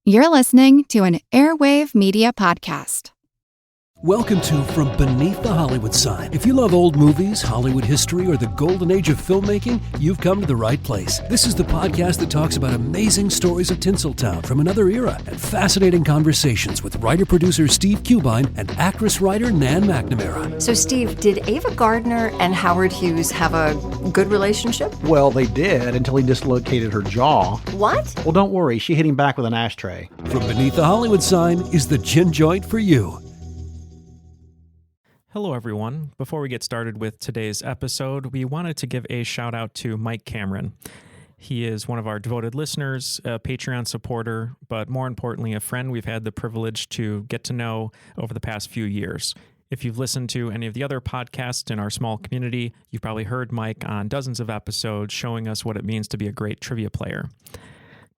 You're listening to an Airwave Media Podcast. Welcome to From Beneath the Hollywood Sign. If you love old movies, Hollywood history, or the golden age of filmmaking, you've come to the right place. This is the podcast that talks about amazing stories of Tinseltown from another era and fascinating conversations with writer-producer Steve Cubine and actress-writer Nan McNamara. So, Steve, did Ava Gardner and Howard Hughes have a good relationship? Well, they did until he dislocated her jaw. What? Well, don't worry. She hit him back with an ashtray. From Beneath the Hollywood Sign is the gin joint for you. Hello, everyone. Before we get started with today's episode, we wanted to give a shout out to Mike Cameron. He is one of our devoted listeners, a Patreon supporter, but more importantly, a friend we've had the privilege to get to know over the past few years. If you've listened to any of the other podcasts in our small community, you've probably heard Mike on dozens of episodes showing us what it means to be a great trivia player.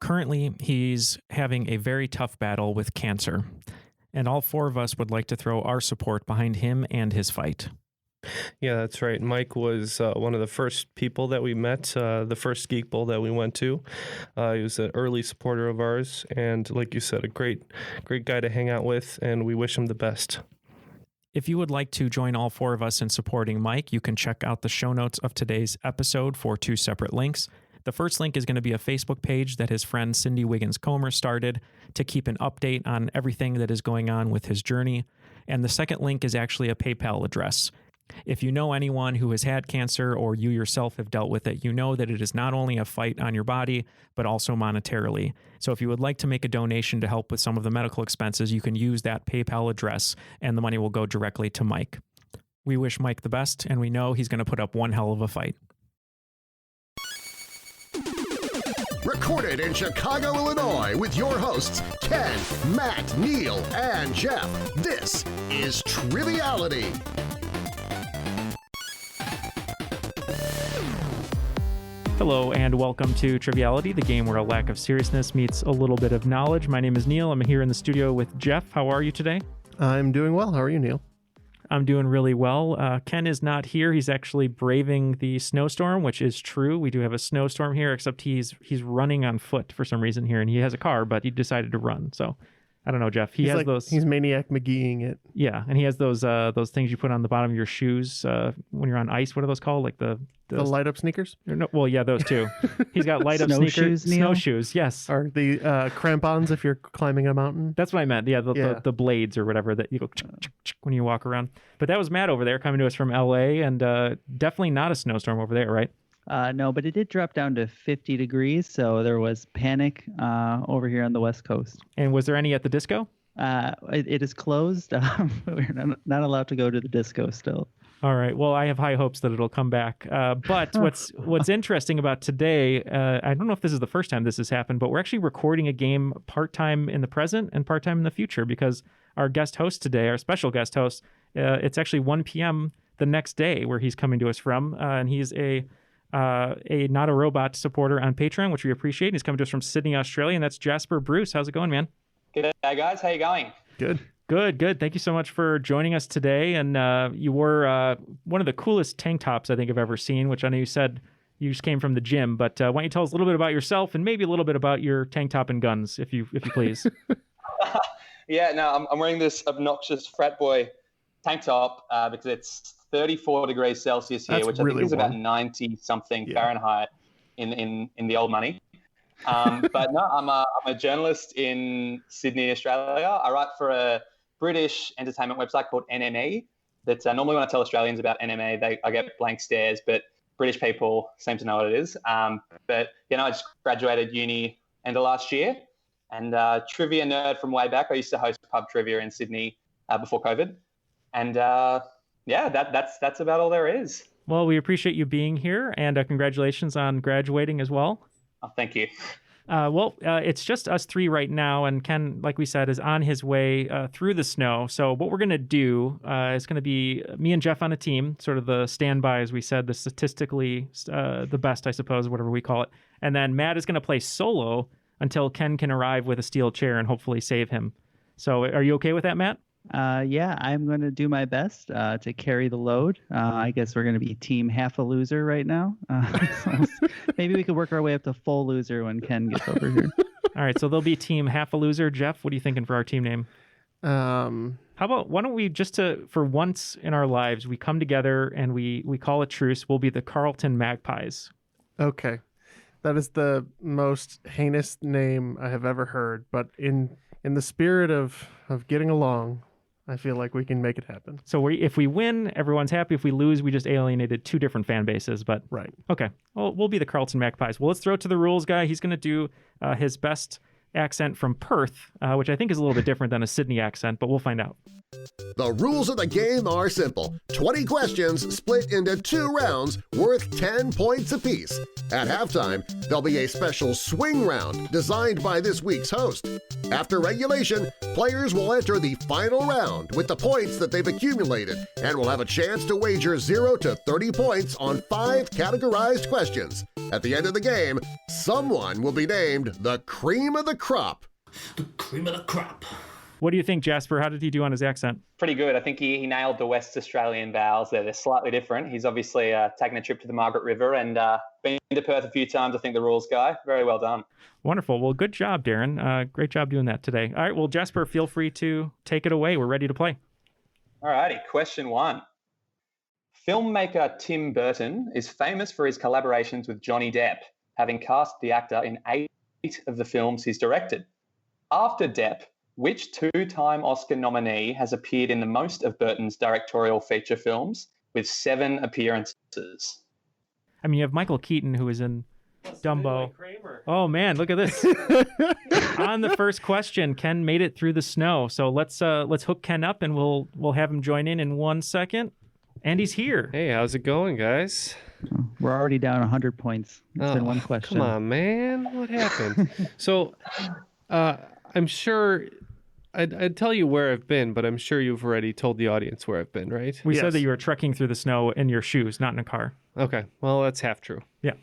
Currently, he's having a very tough battle with cancer. And all four of us would like to throw our support behind him and his fight. Yeah, that's right. Mike was one of the first people that we met, the first Geek Bowl that we went to. He was an early supporter of ours, and like you said, a great guy to hang out with, and we wish him the best. If you would like to join all four of us in supporting Mike, you can check out the show notes of today's episode for two separate links. The first link is going to be a Facebook page that his friend Cindy Wiggins-Comer started to keep an update on everything that is going on with his journey. And the second link is actually a PayPal address. If you know anyone who has had cancer or you yourself have dealt with it, you know that it is not only a fight on your body, but also monetarily. So if you would like to make a donation to help with some of the medical expenses, you can use that PayPal address and the money will go directly to Mike. We wish Mike the best, and we know he's going to put up one hell of a fight. Recorded in Chicago, Illinois, with your hosts, Ken, Matt, Neal, and Jeff. This is Triviality. Hello, and welcome to Triviality, the game where a lack of seriousness meets a little bit of knowledge. My name is Neal. I'm here in the studio with Jeff. How are you today? I'm doing well. How are you, Neal? I'm doing really well. Ken is not here. He's actually braving the snowstorm, which is true. We do have a snowstorm here, except he's running on foot for some reason here, and he has a car, but he decided to run. So I don't know, Jeff. He's Maniac McGeeing it. Yeah, and he has those things you put on the bottom of your shoes when you're on ice. What are those called? Like the light up sneakers? No, well, yeah, those too. He's got light up sneakers. Snowshoes, yes. Or the crampons if you're climbing a mountain. That's what I meant. Yeah, the blades or whatever that you go when you walk around. But that was Matt over there coming to us from LA, and definitely not a snowstorm over there, right? No, but it did drop down to 50 degrees, so there was panic over here on the West Coast. And was there any at the disco? It is closed. We're not allowed to go to the disco still. All right. Well, I have high hopes that it'll come back. But what's interesting about today, I don't know if this is the first time this has happened, but we're actually recording a game part-time in the present and part-time in the future because our guest host today, our special guest host, it's actually 1 p.m. the next day where he's coming to us from, and he's a Not a Robot supporter on Patreon, which we appreciate. He's coming to us from Sydney, Australia, and that's Jasper Bruce. How's it going, man? G'day, guys. How you going? Good. Thank you so much for joining us today. And you were one of the coolest tank tops I think I've ever seen, which I know you said you just came from the gym. But why don't you tell us a little bit about yourself and maybe a little bit about your tank top and guns, if you please. Yeah, no, I'm wearing this obnoxious frat boy tank top because it's 34 degrees Celsius here, which I think is about 90-something Fahrenheit in the old money. But no, I'm a journalist in Sydney, Australia. I write for a British entertainment website called NME. That normally when I tell Australians about NME, I get blank stares, but British people seem to know what it is. But I just graduated uni end of last year, and trivia nerd from way back. I used to host pub trivia in Sydney before COVID, and that's about all there is. Well, we appreciate you being here, and congratulations on graduating as well. Oh, thank you. It's just us three right now, and Ken, like we said, is on his way through the snow. So what we're going to do is going to be me and Jeff on a team, sort of the standby, as we said, the statistically the best, I suppose, whatever we call it. And then Matt is going to play solo until Ken can arrive with a steel chair and hopefully save him. So are you okay with that, Matt? Yeah, I'm going to do my best to carry the load. I guess we're going to be team half a loser right now. So maybe we could work our way up to full loser when Ken gets over here. All right, so there'll be team half a loser. Jeff, what are you thinking for our team name? How about, why don't we for once in our lives, we come together and we call a truce. We'll be the Carlton Magpies. Okay. That is the most heinous name I have ever heard, but in the spirit of getting along, I feel like we can make it happen. So if we win, everyone's happy. If we lose, we just alienated two different fan bases. But right. Okay. Well, we'll be the Carlton Magpies. Well, let's throw it to the rules guy. He's going to do his best accent from Perth, which I think is a little bit different than a Sydney accent, but we'll find out. The rules of the game are simple. 20 questions split into 2 rounds worth 10 points apiece. At halftime, there'll be a special swing round designed by this week's host. After regulation, players will enter the final round with the points that they've accumulated and will have a chance to wager 0 to 30 points on 5 categorized questions. At the end of the game, someone will be named the cream of the crop. The cream of the crop. What do you think, Jasper? How did he do on his accent? Pretty good. I think he nailed the West Australian vowels there. They're slightly different. He's obviously taken a trip to the Margaret River and been to Perth a few times, I think, the rules guy. Very well done. Wonderful. Well, good job, Darren. Great job doing that today. All right, well, Jasper, feel free to take it away. We're ready to play. All righty. Question 1. Filmmaker Tim Burton is famous for his collaborations with Johnny Depp, having cast the actor in 8 of the films he's directed. After Depp, which 2-time Oscar nominee has appeared in the most of Burton's directorial feature films with 7 appearances? I mean, you have Michael Keaton, who is in Dumbo. Oh, man, look at this. On the first question, Ken made it through the snow. So let's hook Ken up, and we'll have him join in 1 second. And he's here. Hey, how's it going, guys? We're already down 100 points. It's been one question. Come on, man. What happened? So I'm sure... I'd tell you where I've been, but I'm sure you've already told the audience where I've been, right? We said that you were trekking through the snow in your shoes, not in a car. Okay. Well, that's half true. Yeah.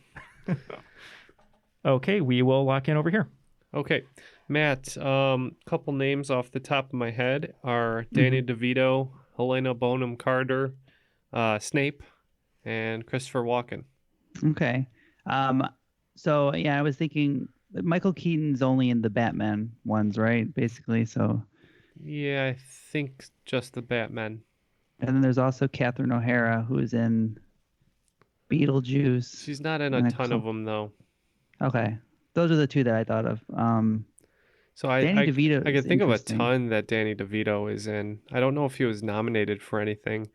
Okay, we will lock in over here. Okay. Matt, couple names off the top of my head are Danny DeVito, Helena Bonham Carter, Snape, and Christopher Walken. Okay. So, yeah, I was thinking... Michael Keaton's only in the Batman ones, right? Basically, so. Yeah, I think just the Batman. And then there's also Catherine O'Hara, who is in Beetlejuice. She's not in a ton of them, though. Okay, those are the 2 that I thought of. So Danny DeVito. I could think of a ton that Danny DeVito is in. I don't know if he was nominated for anything.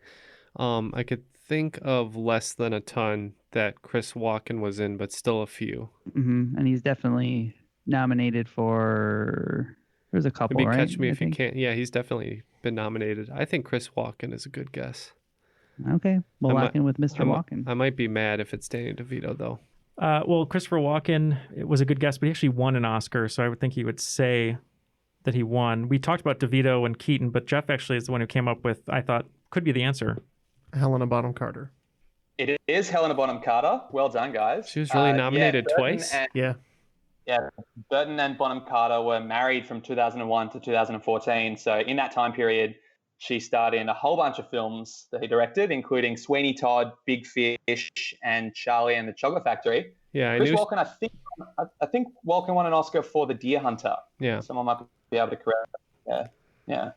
I could think of less than a ton that Chris Walken was in, but still a few. And he's definitely nominated for... There's a couple, Maybe right? Catch Me If You Can. Yeah, he's definitely been nominated. I think Chris Walken is a good guess. Okay, we'll lock in with Mr. Walken. I might be mad if it's Danny DeVito, though. Well, Christopher Walken, it was a good guess, but he actually won an Oscar, so I would think he would say that he won. We talked about DeVito and Keaton, but Jeff actually is the one who came up with, I thought, could be the answer. Helena Bonham Carter. It is Helena Bonham Carter. Well done, guys. She was really nominated twice. Yeah, Burton and Bonham Carter were married from 2001 to 2014. So in that time period, she starred in a whole bunch of films that he directed, including Sweeney Todd, Big Fish, and Charlie and the Chocolate Factory. Yeah, Chris Walken, I think Walken won an Oscar for The Deer Hunter. Yeah. Someone might be able to correct that. Yeah.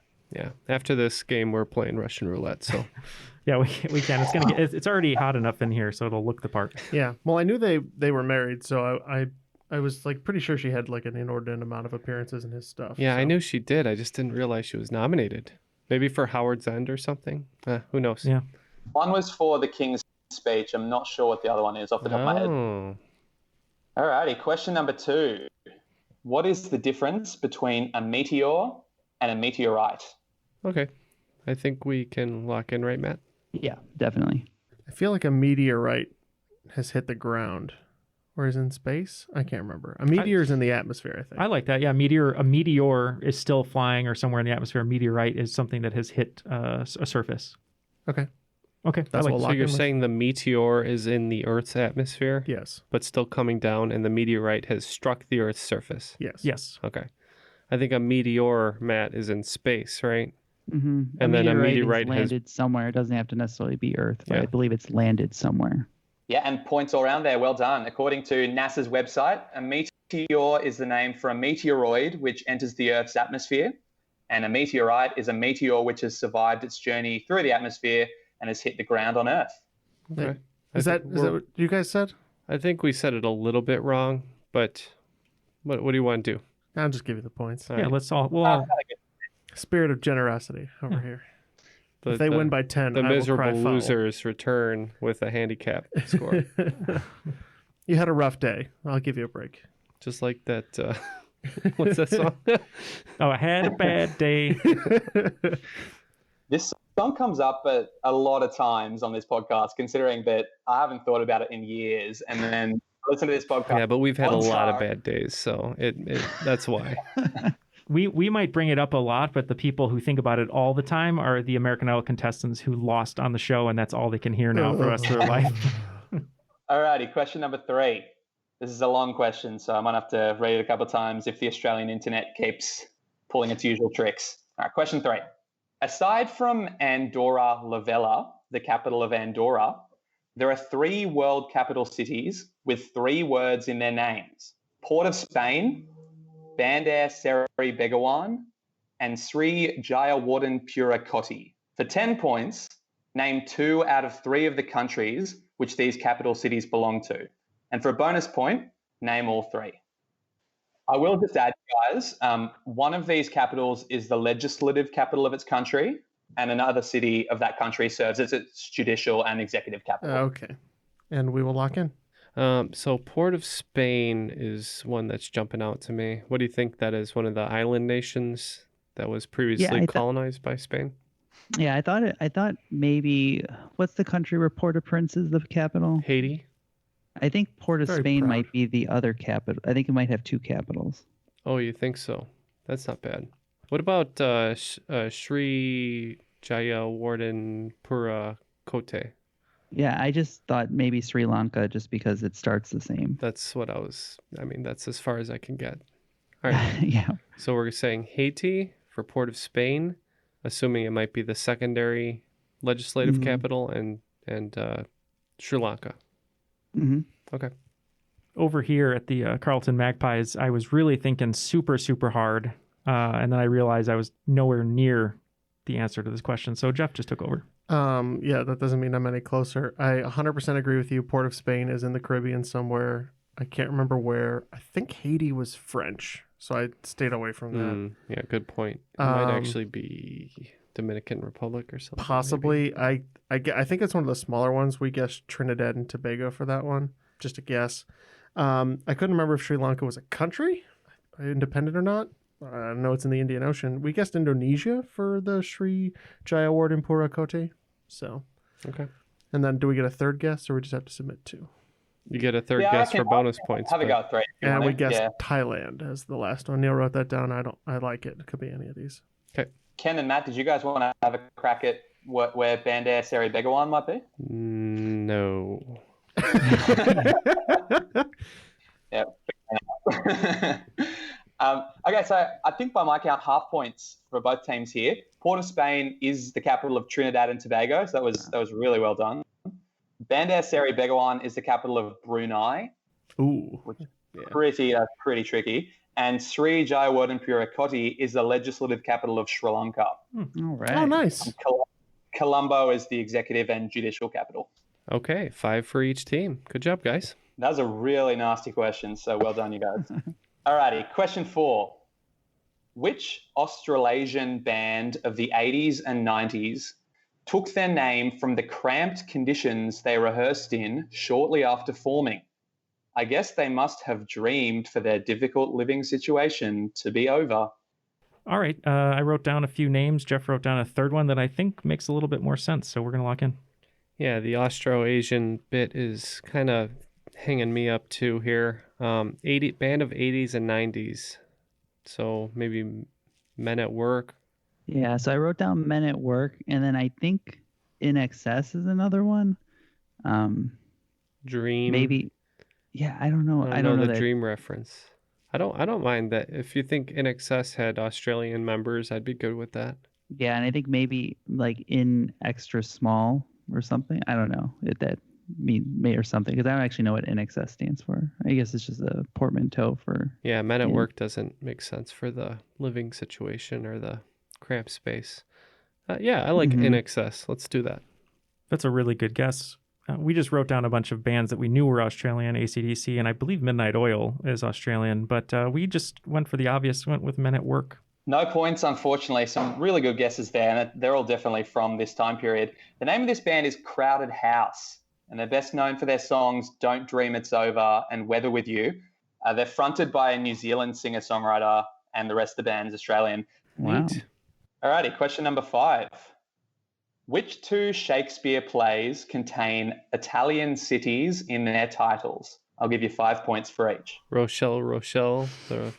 After this game, we're playing Russian roulette, so... Yeah, we can. It's already hot enough in here, so it'll look the part. Yeah. Well, I knew they were married, so I was like pretty sure she had like an inordinate amount of appearances in his stuff. Yeah, so. I knew she did. I just didn't realize she was nominated. Maybe for Howard's End or something. Who knows? Yeah. One was for The King's Speech. I'm not sure what the other one is off the top of my head. All righty. Question number 2. What is the difference between a meteor and a meteorite? Okay. I think we can lock in, right, Matt? Yeah, definitely. I feel like a meteorite has hit the ground or is in space. I can't remember. A meteor is in the atmosphere, I think. I like that. Yeah, a meteor is still flying or somewhere in the atmosphere. A meteorite is something that has hit a surface. Okay. That's so you're saying the meteor is in the Earth's atmosphere? Yes. But still coming down, and the meteorite has struck the Earth's surface? Yes. Okay. I think a meteor, Matt, is in space, right? Mm-hmm. And then a meteorite has landed somewhere. It doesn't have to necessarily be Earth, but I believe it's landed somewhere. Yeah, and points all around there. Well done. According to NASA's website, a meteor is the name for a meteoroid which enters the Earth's atmosphere, and a meteorite is a meteor which has survived its journey through the atmosphere and has hit the ground on Earth. Okay. Is that what you guys said? I think we said it a little bit wrong, but what do you want to do? I'll just give you the points. Yeah, let's all. Spirit of generosity over here. But if they win by 10, the I will miserable cry foul. losers return with a handicap score. You had a rough day. I'll give you a break. Just like that. What's that song? I had a bad day. This song comes up a lot of times on this podcast, considering that I haven't thought about it in years, and then listen to this podcast. Yeah, but we've had a lot of bad days, so that's why. We might bring it up a lot, but the people who think about it all the time are the American Idol contestants who lost on the show, and that's all they can hear now for the rest of their life. Alrighty, question number 3. This is a long question, so I might have to read it a couple of times if the Australian internet keeps pulling its usual tricks. All right, question 3. Aside from Andorra la Vella, the capital of Andorra, there are 3 world capital cities with 3 words in their names: Port of Spain, Bandar Seri Begawan, and Sri Jayawardenepura Koti. For 10 points, name 2 out of 3 of the countries which these capital cities belong to. And for a bonus point, name all 3. I will just add, guys, one of these capitals is the legislative capital of its country, and another city of that country serves as its judicial and executive capital. Okay. And we will lock in. So Port of Spain is one that's jumping out to me. What do you think that is? One of the island nations that was previously colonized by Spain? Yeah, I thought maybe, what's the country where Port-au-Prince is the capital? Haiti. I think Port of Very Spain proud. might be the other capital. I think it might have 2 capitals. Oh, you think so? That's not bad. What about Sri Jayawardenepura Koti? Yeah, I just thought maybe Sri Lanka just because it starts the same. That's what that's as far as I can get. All right. Yeah. So we're saying Haiti for Port of Spain, assuming it might be the secondary legislative capital, and Sri Lanka. Mm-hmm. Okay. Over here at the Carlton Magpies, I was really thinking super, super hard. And then I realized I was nowhere near the answer to this question. So Jeff just took over. Yeah, that doesn't mean I'm any closer. I 100% agree with you. Port of Spain is in the Caribbean somewhere. I can't remember where. I think Haiti was French, so I stayed away from that. Yeah, good point. It might actually be Dominican Republic or something. Possibly. I think it's one of the smaller ones. We guessed Trinidad and Tobago for that one. Just a guess. I couldn't remember if Sri Lanka was a country, independent or not. I know it's in the Indian Ocean. We guessed Indonesia for the Sri Jayawardenepura Koti. So, okay. And then do we get a third guess, or we just have to submit 2? You get a third guess for bonus points. Have a go 3. And we guessed Thailand as the last one. Neil wrote that down. I like it. It could be any of these. Okay. Ken and Matt, did you guys want to have a crack at where Bandar Seri Begawan might be? No. Yeah. Okay, so I think by my count, half points for both teams here. Port of Spain is the capital of Trinidad and Tobago, so that was really well done. Bandar Seri Begawan is the capital of Brunei. Ooh, which is pretty tricky. And Sri Jayawardenepura Koti is the legislative capital of Sri Lanka. All right. Oh, nice. And Colombo is the executive and judicial capital. Okay, 5 for each team. Good job, guys. That was a really nasty question, so well done, you guys. Alrighty, question 4. Which Australasian band of the 80s and 90s took their name from the cramped conditions they rehearsed in shortly after forming? I guess they must have dreamed for their difficult living situation to be over. All right. I wrote down a few names. Jeff wrote down a third one that I think makes a little bit more sense. So we're going to lock in. Yeah, the Austro-Asian bit is kind of hanging me up too here. Band of 80s and 90s. So maybe Men at Work. Yeah, so I wrote down Men at Work, and then I think In Excess is another one. Dream. Maybe. Yeah, I don't know. I don't know the Dream reference. I don't mind that. If you think In Excess had Australian members, I'd be good with that. Yeah, and I think maybe like In Extra Small or something. I don't know. mean or something, because I don't actually know what NXS stands for. I guess it's just a portmanteau for. Yeah, men at work doesn't make sense for the living situation or the cramped space. Yeah, I like NXS. Let's do that. That's a really good guess. We just wrote down a bunch of bands that we knew were Australian, AC/DC, and I believe Midnight Oil is Australian, but we just went for the obvious, went with Men at Work. No points, unfortunately. Some really good guesses there, and they're all definitely from this time period. The name of this band is Crowded House, and they're best known for their songs Don't Dream It's Over and Weather With You. They're fronted by a New Zealand singer-songwriter, and the rest of the band is Australian. Wow. Alrighty, question number 5. Which 2 Shakespeare plays contain Italian cities in their titles? I'll give you 5 points for each. Rochelle, the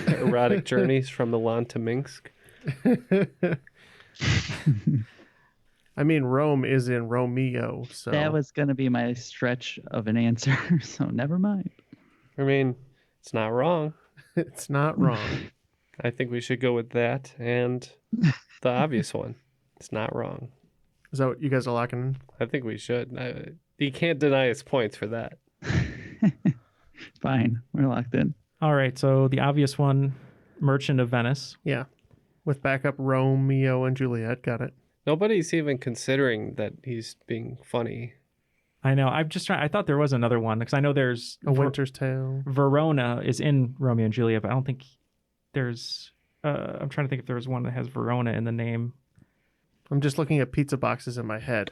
erotic journeys from Milan to Minsk. I mean, Rome is in Romeo, so... That was going to be my stretch of an answer, so never mind. I mean, it's not wrong. It's not wrong. I think we should go with that and the obvious one. It's not wrong. Is that what you guys are locking in? I think we should. You can't deny us points for that. Fine. We're locked in. All right, so the obvious one, Merchant of Venice. Yeah. With backup Romeo and Juliet. Got it. Nobody's even considering that he's being funny. I know. I'm just trying. I thought there was another one because I know there's A Winter's Tale. Verona is in Romeo and Juliet, but I don't think there's. I'm trying to think if there was one that has Verona in the name. I'm just looking at pizza boxes in my head.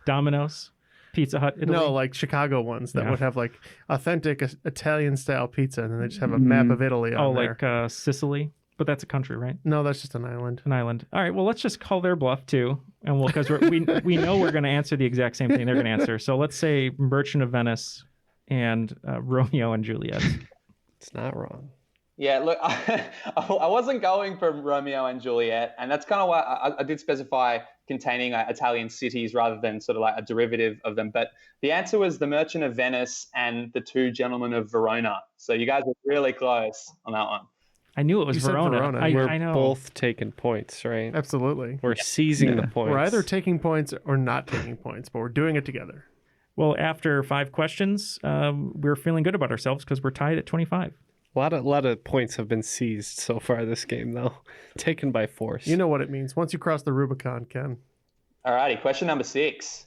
Domino's, Pizza Hut, Italy. No, like Chicago ones that would have like authentic Italian style pizza, and then they just have a map of Italy on there. Oh, like Sicily. But that's a country, right? No, that's just an island. An island. All right. Well, let's just call their bluff too, and we'll because we know we're going to answer the exact same thing they're going to answer. So let's say Merchant of Venice and Romeo and Juliet. It's not wrong. Yeah, look, I wasn't going for Romeo and Juliet, and that's kind of why I did specify containing Italian cities rather than sort of like a derivative of them. But the answer was The Merchant of Venice and The Two Gentlemen of Verona. So you guys were really close on that one. I knew it was Verona. We're I know. both taking points, right? Absolutely. We're seizing the points. We're either taking points or not taking points, but we're doing it together. Well, after 5 questions, we're feeling good about ourselves because we're tied at 25. A lot of points have been seized so far this game, though. Taken by force. You know what it means. Once you cross the Rubicon, Ken. All righty, question number 6.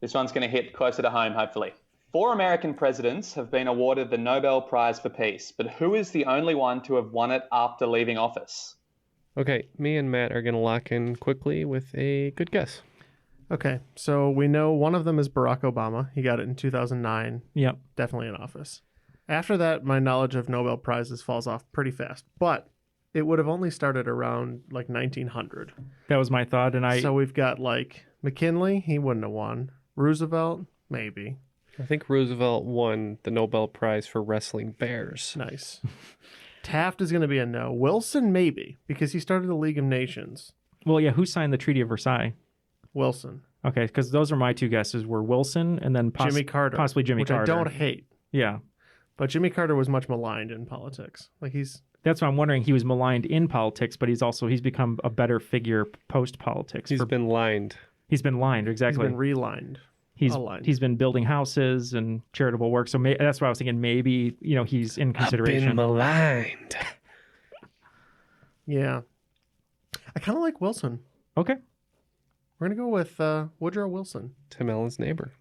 This one's going to hit closer to home, hopefully. 4 American presidents have been awarded the Nobel Prize for Peace, but who is the only one to have won it after leaving office? Okay, me and Matt are going to lock in quickly with a good guess. Okay, so we know one of them is Barack Obama. He got it in 2009. Yep. Definitely in office. After that, my knowledge of Nobel Prizes falls off pretty fast, but it would have only started around like 1900. That was my thought, and So we've got like McKinley, he wouldn't have won. Roosevelt, maybe. I think Roosevelt won the Nobel Prize for wrestling bears. Nice. Taft is going to be a no. Wilson, maybe, because he started the League of Nations. Well, yeah, who signed the Treaty of Versailles? Wilson. Okay, because those are my 2 guesses, were Wilson and then Jimmy Carter. Possibly Jimmy Carter. Which I don't hate. Yeah. But Jimmy Carter was much maligned in politics. That's why I'm wondering. He was maligned in politics, but he's become a better figure post-politics. He's been lined. He's been lined, exactly. He's been relined. He's been building houses and charitable work. So that's why I was thinking maybe, he's in consideration. I've been maligned. Yeah. I kind of like Wilson. Okay. We're going to go with Woodrow Wilson. Tim Allen's neighbor.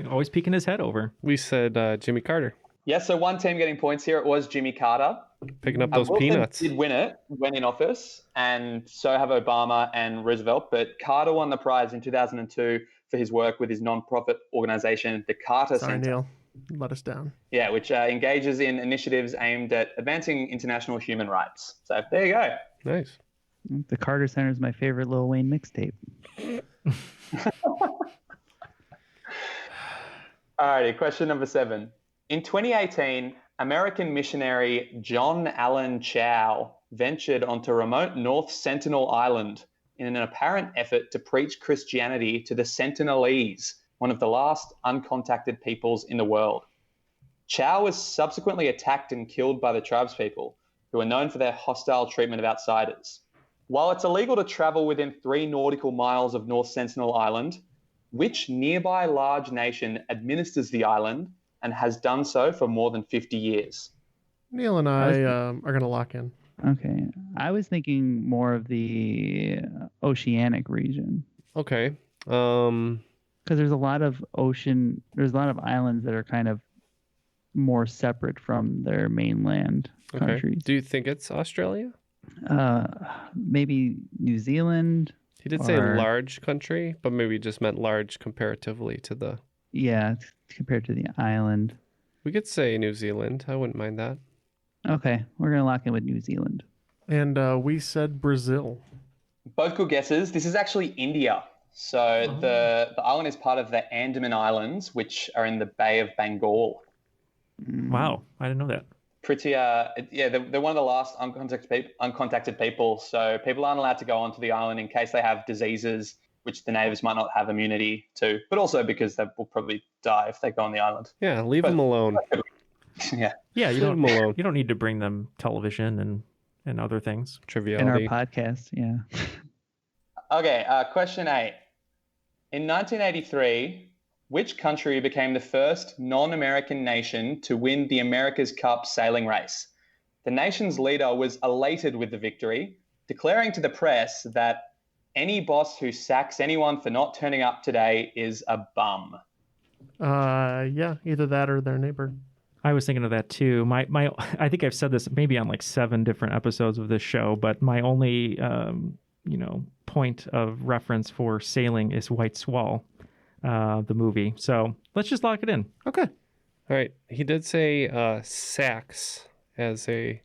Always peeking his head over. We said Jimmy Carter. Yeah, so one team getting points here. It was Jimmy Carter. Picking up those Wilson peanuts. Did win it when in office, and so have Obama and Roosevelt. But Carter won the prize in 2002 for his work with his non-profit organization, the Carter Sorry, Center. Neal. Let us down. Yeah, which engages in initiatives aimed at advancing international human rights. So there you go. Nice. The Carter Center is my favorite Lil Wayne mixtape. Alrighty, question number 7. In 2018, American missionary John Allen Chow ventured onto remote North Sentinel Island in an apparent effort to preach Christianity to the Sentinelese, one of the last uncontacted peoples in the world. Chow was subsequently attacked and killed by the tribespeople, who are known for their hostile treatment of outsiders. While it's illegal to travel within 3 nautical miles of North Sentinel Island, Which nearby large nation administers the island and has done so for more than 50 years? Neal and I are going to lock in. Okay. I was thinking more of the oceanic region. Okay. Because there's a lot of islands that are kind of more separate from their mainland countries. Do you think it's Australia? Maybe New Zealand. He did say large country, but maybe just meant large comparatively to the... Yeah, compared to the island. We could say New Zealand. I wouldn't mind that. Okay, we're going to lock in with New Zealand. And we said Brazil. Both good guesses. This is actually India. So the island is part of the Andaman Islands, which are in the Bay of Bengal. Wow, I didn't know that. Pretty, they're one of the last uncontacted people. So people aren't allowed to go onto the island in case they have diseases which the natives might not have immunity to, but also because they will probably die if they go on the island. Yeah, leave them alone. Yeah, you Leave them alone. You don't need to bring them television and other things. Triviality. In our podcast, yeah. Okay, question 8. In 1983, which country became the first non-American nation to win the America's Cup sailing race? The nation's leader was elated with the victory, declaring to the press that any boss who sacks anyone for not turning up today is a bum. Yeah, either that or their neighbor. I was thinking of that too. I think I've said this maybe on like 7 different episodes of this show, but my only point of reference for sailing is White Squall, the movie. So let's just lock it in. Okay. All right. He did say sacks as a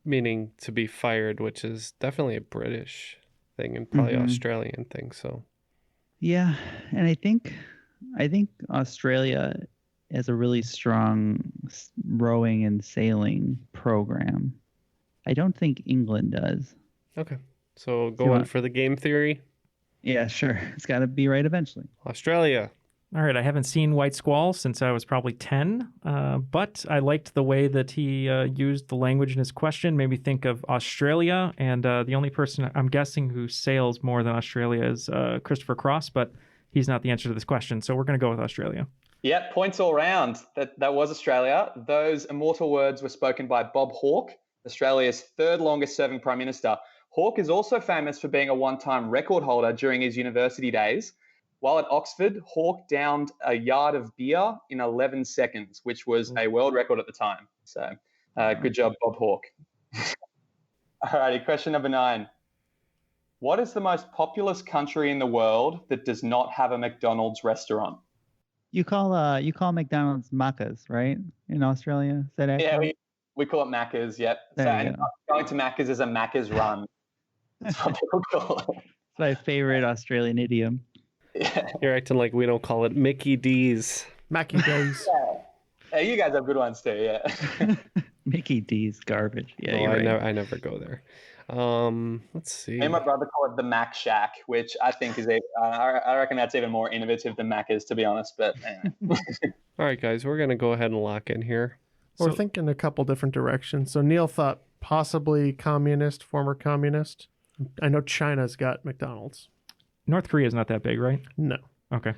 meaning to be fired, which is definitely a British thing and probably Australian thing. So yeah, and I think Australia has a really strong rowing and sailing program. I don't think England does. Okay. So going for the game theory? Yeah, sure. It's got to be right eventually. Australia. All right. I haven't seen White Squall since I was probably 10, but I liked the way that he used the language in his question. Made me think of Australia, and the only person I'm guessing who sails more than Australia is Christopher Cross, but he's not the answer to this question, so we're going to go with Australia. Yeah, points all round. That was Australia. Those immortal words were spoken by Bob Hawke, Australia's 3rd longest serving Prime Minister. Hawke is also famous for being a one-time record holder during his university days. While at Oxford, Hawke downed a yard of beer in 11 seconds, which was a world record at the time. So good job, Bob Hawke. All righty, question number 9. What is the most populous country in the world that does not have a McDonald's restaurant? You call McDonald's Macca's, right? In Australia, is that accurate? Yeah, we call it Macca's. Yep. So going to Macca's is a Macca's run. That's what people call it. It's my favorite Australian idiom. Yeah. You're acting like we don't call it Mickey D's. Mackie D's. Hey, you guys have good ones too, yeah. Mickey D's garbage. Yeah, you're right. I never go there. Let's see. Me and my brother call it the Mac Shack, which I think is I reckon that's even more innovative than Macca's, to be honest. But anyway. All right, guys, we're gonna go ahead and lock in here. We're thinking a couple different directions. So Neal thought possibly communist, former communist. I know China's got McDonald's. North Korea is not that big, right? No. Okay.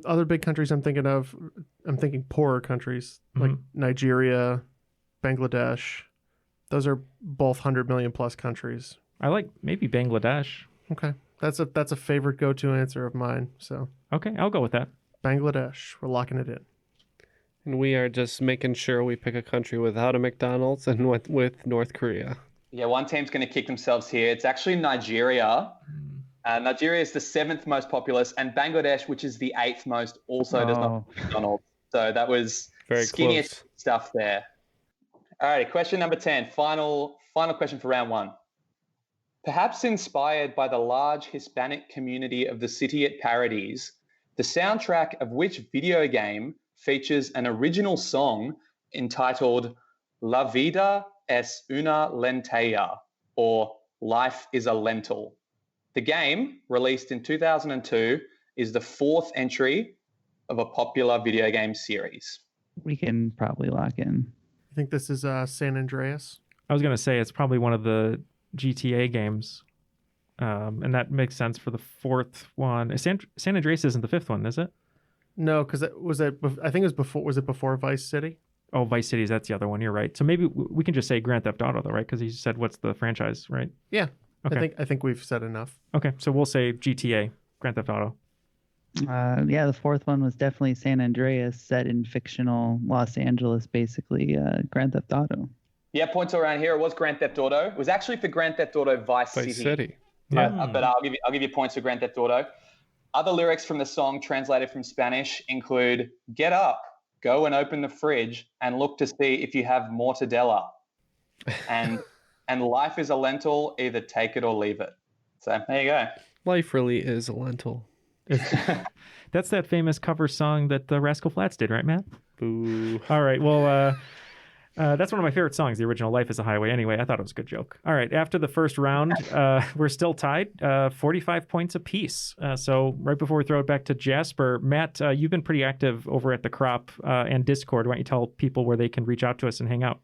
Other big countries I'm thinking poorer countries like Nigeria, Bangladesh. Those are both 100 million plus countries. I like maybe Bangladesh. Okay. That's a favorite go-to answer of mine. So okay, I'll go with that. Bangladesh. We're locking it in. And we are just making sure we pick a country without a McDonald's and with North Korea. Yeah, one team's going to kick themselves here. It's actually Nigeria. Nigeria is the 7th most populous, and Bangladesh, which is the 8th most, also does not have McDonald's. So that was very skinny close stuff there. All right, question number 10. Final question for round 1. Perhaps inspired by the large Hispanic community of the city it parodies, the soundtrack of which video game features an original song entitled La Vida es una lentilla, or Life is a Lentil. The game, released in 2002, is the 4th entry of a popular video game series. We can probably lock in. I think this is San Andreas. I was going to say it's probably one of the GTA games. And that makes sense for the fourth one. San Andreas isn't the fifth one, is it? No, because I think it was before. Was it before Vice City? Oh, Vice City, that's the other one. You're right. So maybe we can just say Grand Theft Auto, though, right? Because he said what's the franchise, right? Yeah. Okay. I think we've said enough. Okay, so we'll say GTA, Grand Theft Auto. The fourth one was definitely San Andreas, set in fictional Los Angeles, basically. Grand Theft Auto. Yeah, points around here. It was Grand Theft Auto. It was actually for Grand Theft Auto Vice City. Yeah. But I'll give you points for Grand Theft Auto. Other lyrics from the song translated from Spanish include, "Get up, go and open the fridge and look to see if you have mortadella." And life is a lentil, either take it or leave it. So there you go. Life really is a lentil. That's that famous cover song that the Rascal Flatts did, right, Matt? Boo. All right, well, that's one of my favorite songs, the original Life is a Highway. Anyway, I thought it was a good joke. All right, after the first round, we're still tied, 45 points apiece. So right before we throw it back to Jasper, Matt, you've been pretty active over at the Crop and Discord. Why don't you tell people where they can reach out to us and hang out?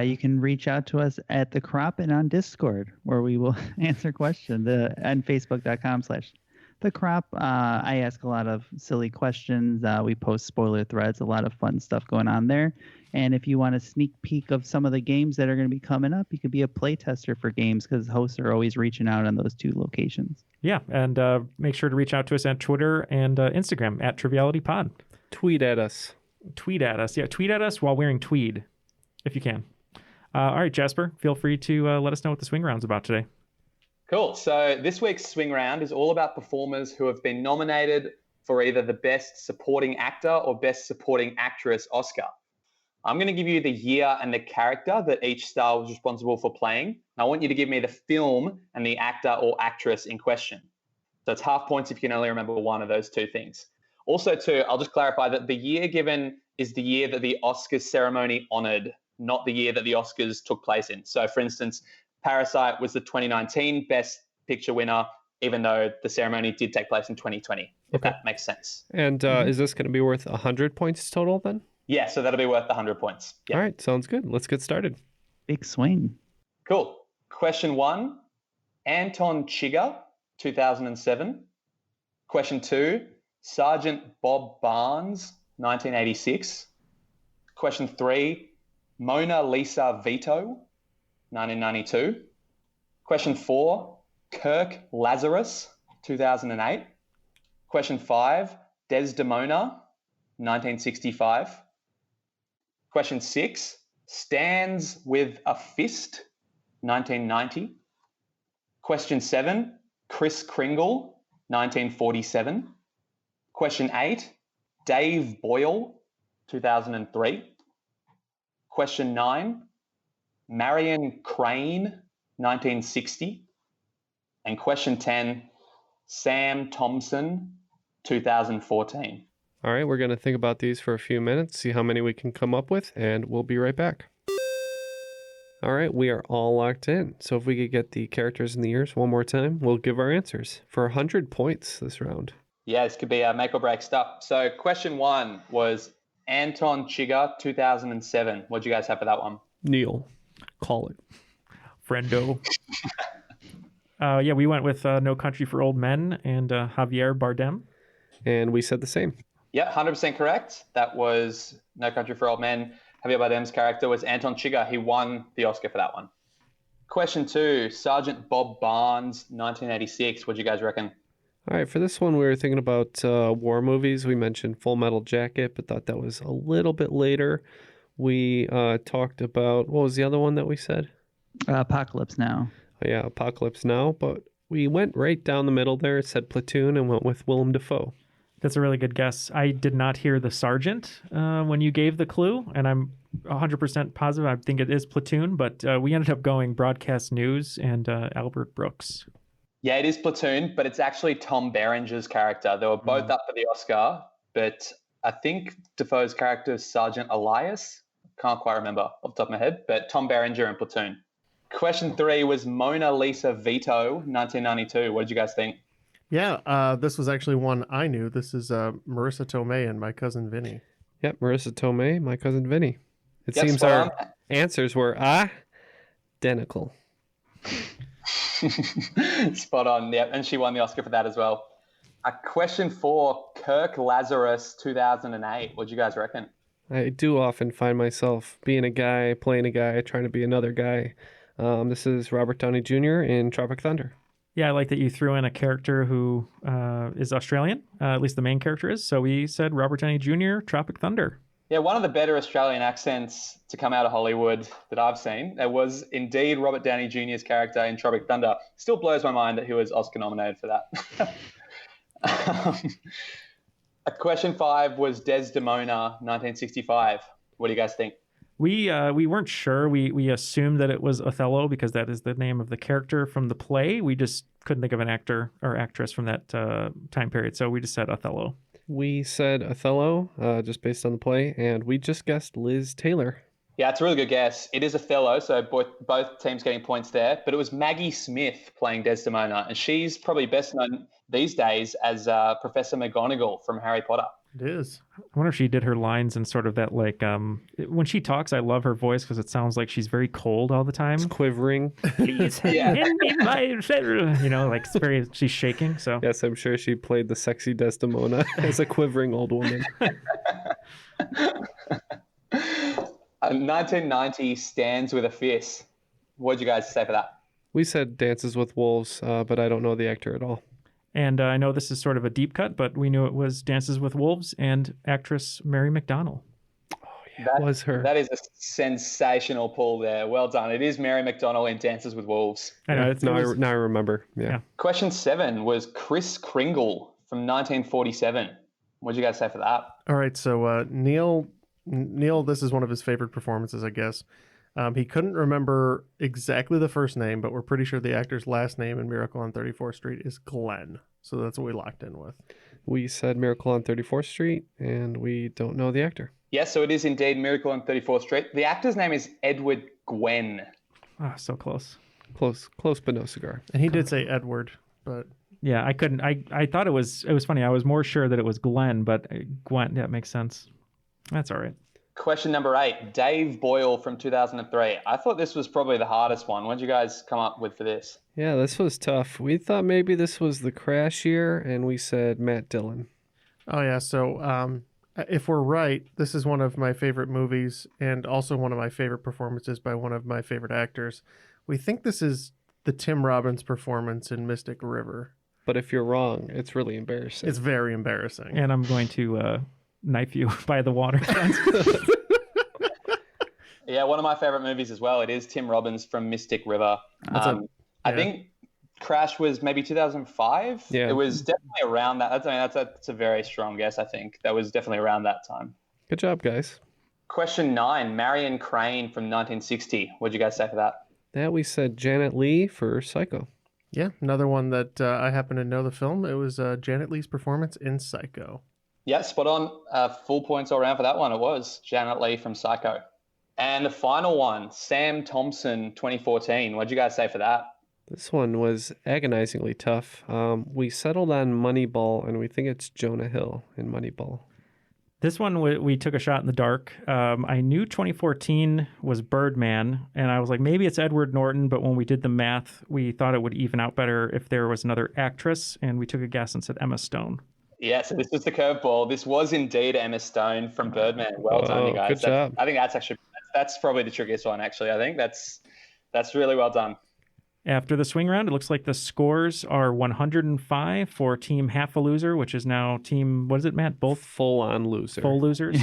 You can reach out to us at the Crop and on Discord, where we will answer questions, and facebook.com/the Crop. I ask a lot of silly questions. We post spoiler threads, a lot of fun stuff going on there. And if you want a sneak peek of some of the games that are going to be coming up, you could be a playtester for games, because hosts are always reaching out on those two locations. Yeah, and make sure to reach out to us at Twitter and Instagram at Triviality Pod. Tweet at us. Yeah, tweet at us while wearing tweed, if you can. All right, Jasper, feel free to let us know what the swing round's about today. Cool. So this week's swing round is all about performers who have been nominated for either the Best Supporting Actor or Best Supporting Actress Oscar. I'm going to give you the year and the character that each star was responsible for playing. And I want you to give me the film and the actor or actress in question. So it's half points if you can only remember one of those two things. Also, too, I'll just clarify that the year given is the year that the Oscars ceremony honored, not the year that the Oscars took place in. So, for instance, Parasite was the 2019 Best Picture winner, even though the ceremony did take place in 2020, if that makes sense. And is this going to be worth 100 points total then? Yeah, so that'll be worth 100 points. Yep. All right, sounds good. Let's get started. Big swing. Cool. Question 1, Anton Chigurh, 2007. Question 2, Sergeant Bob Barnes, 1986. Question 3, Mona Lisa Vito, 1992. Question 4, Kirk Lazarus, 2008. Question 5, Desdemona, 1965. Question 6, Stands with a Fist, 1990. Question 7, Kris Kringle, 1947. Question 8, Dave Boyle, 2003. Question 9, Marion Crane, 1960. And question 10, Sam Thompson, 2014. All right, we're going to think about these for a few minutes, see how many we can come up with, and we'll be right back. All right, we are all locked in. So if we could get the characters in the years one more time, we'll give our answers for 100 points this round. Yeah, this could be make or break stuff. So question 1 was Anton Chigurh, 2007. What'd you guys have for that one? Neal, call it. Friendo. Yeah, we went with No Country for Old Men and Javier Bardem. And we said the same. Yep, 100% correct. That was No Country for Old Men. Javier Bardem's character was Anton Chigurh. He won the Oscar for that one. Question 2, Sergeant Bob Barnes, 1986. What'd you guys reckon? All right, for this one, we were thinking about war movies. We mentioned Full Metal Jacket, but thought that was a little bit later. We talked about, what was the other one that we said? Apocalypse Now. Oh, yeah, Apocalypse Now, but we went right down the middle there. It said Platoon and went with Willem Dafoe. That's a really good guess. I did not hear the sergeant when you gave the clue, and I'm 100% positive. I think it is Platoon, but we ended up going Broadcast News and Albert Brooks. Yeah, it is Platoon, but it's actually Tom Berenger's character. They were both up for the Oscar, but I think Dafoe's character is Sergeant Elias. Can't quite remember off the top of my head, but Tom Berenger and Platoon. Question 3 was Mona Lisa Vito, 1992. What did you guys think? Yeah, this was actually one I knew. This is Marissa Tomei and My Cousin Vinny. Yep, Marissa Tomei, My Cousin Vinny. It seems our answers were identical. Spot on. Yep, and she won the Oscar for that as well. Question 4, Kirk Lazarus, 2008. What do you guys reckon? I do often find myself being a guy, playing a guy, trying to be another guy. This is Robert Downey Jr. in Tropic Thunder. Yeah, I like that you threw in a character who is Australian, at least the main character is. So we said Robert Downey Jr., Tropic Thunder. Yeah, one of the better Australian accents to come out of Hollywood that I've seen. It was indeed Robert Downey Jr.'s character in Tropic Thunder. Still blows my mind that he was Oscar nominated for that. Question 5 was Desdemona, 1965. What do you guys think? We weren't sure. We assumed that it was Othello because that is the name of the character from the play. We just couldn't think of an actor or actress from that time period, so we just said Othello. We said Othello, just based on the play, and we just guessed Liz Taylor. Yeah, it's a really good guess. It is Othello, so both teams getting points there. But it was Maggie Smith playing Desdemona, and she's probably best known these days as Professor McGonagall from Harry Potter. It is. I wonder if she did her lines in sort of that, like, when she talks, I love her voice because it sounds like she's very cold all the time. It's quivering. Please hand me my, you know, like she's shaking. So yes, I'm sure she played the sexy Desdemona as a quivering old woman. 1990 Stands with a Fist. What did you guys say for that? We said Dances with Wolves, but I don't know the actor at all. And I know this is sort of a deep cut, but we knew it was Dances with Wolves and actress Mary McDonnell. Oh, yeah, that was her. That is a sensational pull there. Well done. It is Mary McDonnell in Dances with Wolves. I know. Now I remember. Yeah. Question 7 was Kris Kringle from 1947. What did you guys say for that? All right, so Neal, this is one of his favorite performances, I guess. He couldn't remember exactly the first name, but we're pretty sure the actor's last name in Miracle on 34th Street is Glenn. So that's what we locked in with. We said Miracle on 34th Street, and we don't know the actor. Yes, so it is indeed Miracle on 34th Street. The actor's name is Edward Gwen. Ah, so close. Close, but no cigar. And he did say Edward, but... Yeah, I couldn't. I thought it was funny. I was more sure that it was Glenn, but Gwen, that makes sense. That's all right. Question number 8, Dave Boyle from 2003. I thought this was probably the hardest one. What did you guys come up with for this? Yeah, this was tough. We thought maybe this was the Crash year, and we said Matt Dillon. Oh, yeah. So if we're right, this is one of my favorite movies and also one of my favorite performances by one of my favorite actors. We think this is the Tim Robbins performance in Mystic River. But if you're wrong, it's really embarrassing. It's very embarrassing. And I'm going to... knife you by the waterfront. Yeah, one of my favorite movies as well. It is Tim Robbins from Mystic River. I think Crash was maybe 2005. Yeah, it was definitely around that. That's a very strong guess. I think that was definitely around that time. Good job, guys. Question 9, Marion Crane from 1960. What did you guys say for that? That we said Janet Leigh for Psycho. Yeah, another one that I happen to know the film. It was Janet Leigh's performance in Psycho. Yeah, spot on. Full points all around for that one. It was Janet Leigh from Psycho. And the final one, Sam Thompson, 2014. What did you guys say for that? This one was agonizingly tough. We settled on Moneyball, and we think it's Jonah Hill in Moneyball. This one, we took a shot in the dark. I knew 2014 was Birdman, and I was like, maybe it's Edward Norton, but when we did the math, we thought it would even out better if there was another actress, and we took a guess and said Emma Stone. Yeah, so this was the curveball. This was indeed Emma Stone from Birdman. Well done, you guys. Good job. I think that's probably the trickiest one, actually. I think that's really well done. After the swing round, it looks like the scores are 105 for Team Half a Loser, which is now Team, what is it, Matt? Both full-on loser. Full losers.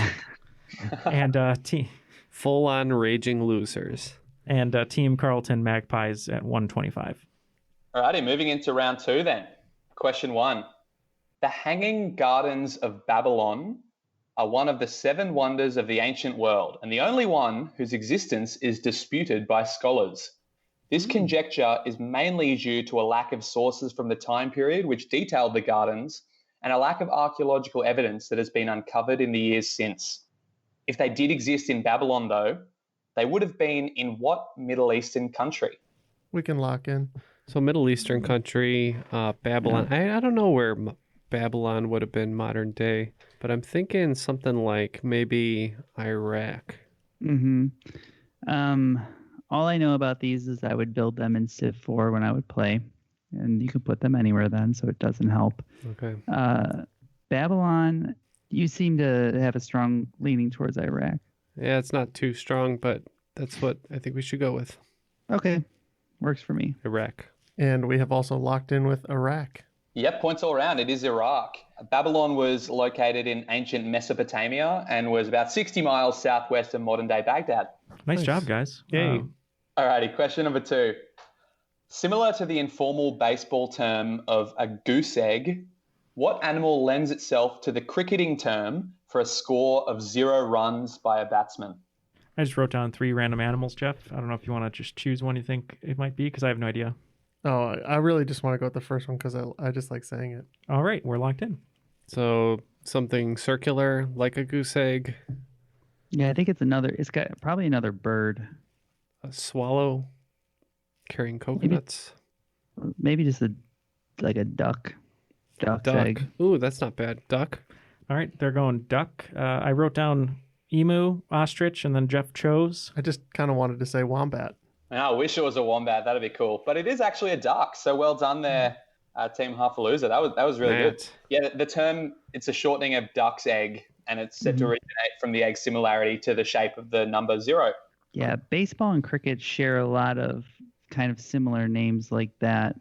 And Team... Full-on raging losers. And Team Carlton Magpies at 125. All righty, moving into round 2 then. Question 1. The Hanging Gardens of Babylon are one of the 7 wonders of the ancient world, and the only one whose existence is disputed by scholars. This conjecture is mainly due to a lack of sources from the time period which detailed the gardens and a lack of archaeological evidence that has been uncovered in the years since. If they did exist in Babylon, though, they would have been in what Middle Eastern country? We can lock in. So Middle Eastern country, Babylon. Yeah. I don't know where Babylon would have been modern day, but I'm thinking something like maybe Iraq. all I know about these is I would build them in Civ 4 when I would play, and you can put them anywhere then, so it doesn't help. Okay. Babylon, you seem to have a strong leaning towards Iraq. Yeah, it's not too strong, but that's what I think we should go with. Okay, works for me. Iraq. And we have also locked in with Iraq. Yep, points all around. It is Iraq. Babylon was located in ancient Mesopotamia and was about 60 miles southwest of modern-day Baghdad. Nice job, guys. Yay. Alrighty, question number 2. Similar to the informal baseball term of a goose egg, what animal lends itself to the cricketing term for a score of 0 runs by a batsman? I just wrote down 3 random animals, Jeff. I don't know if you want to just choose one you think it might be, because I have no idea. Oh, I really just want to go with the first one because I just like saying it. All right, we're locked in. So something circular, like a goose egg. Yeah, I think it's got probably another bird. A swallow carrying coconuts. Maybe just a duck. Duck's egg. Ooh, that's not bad. Duck. All right, they're going duck. I wrote down emu, ostrich, and then Jeff chose. I just kind of wanted to say wombat. I wish it was a wombat. That'd be cool. But it is actually a duck. So well done there, Team Huffalooza. That was really good. Yeah, the term, it's a shortening of duck's egg, and it's said to originate from the egg's similarity to the shape of the number 0. Yeah, baseball and cricket share a lot of kind of similar names like that.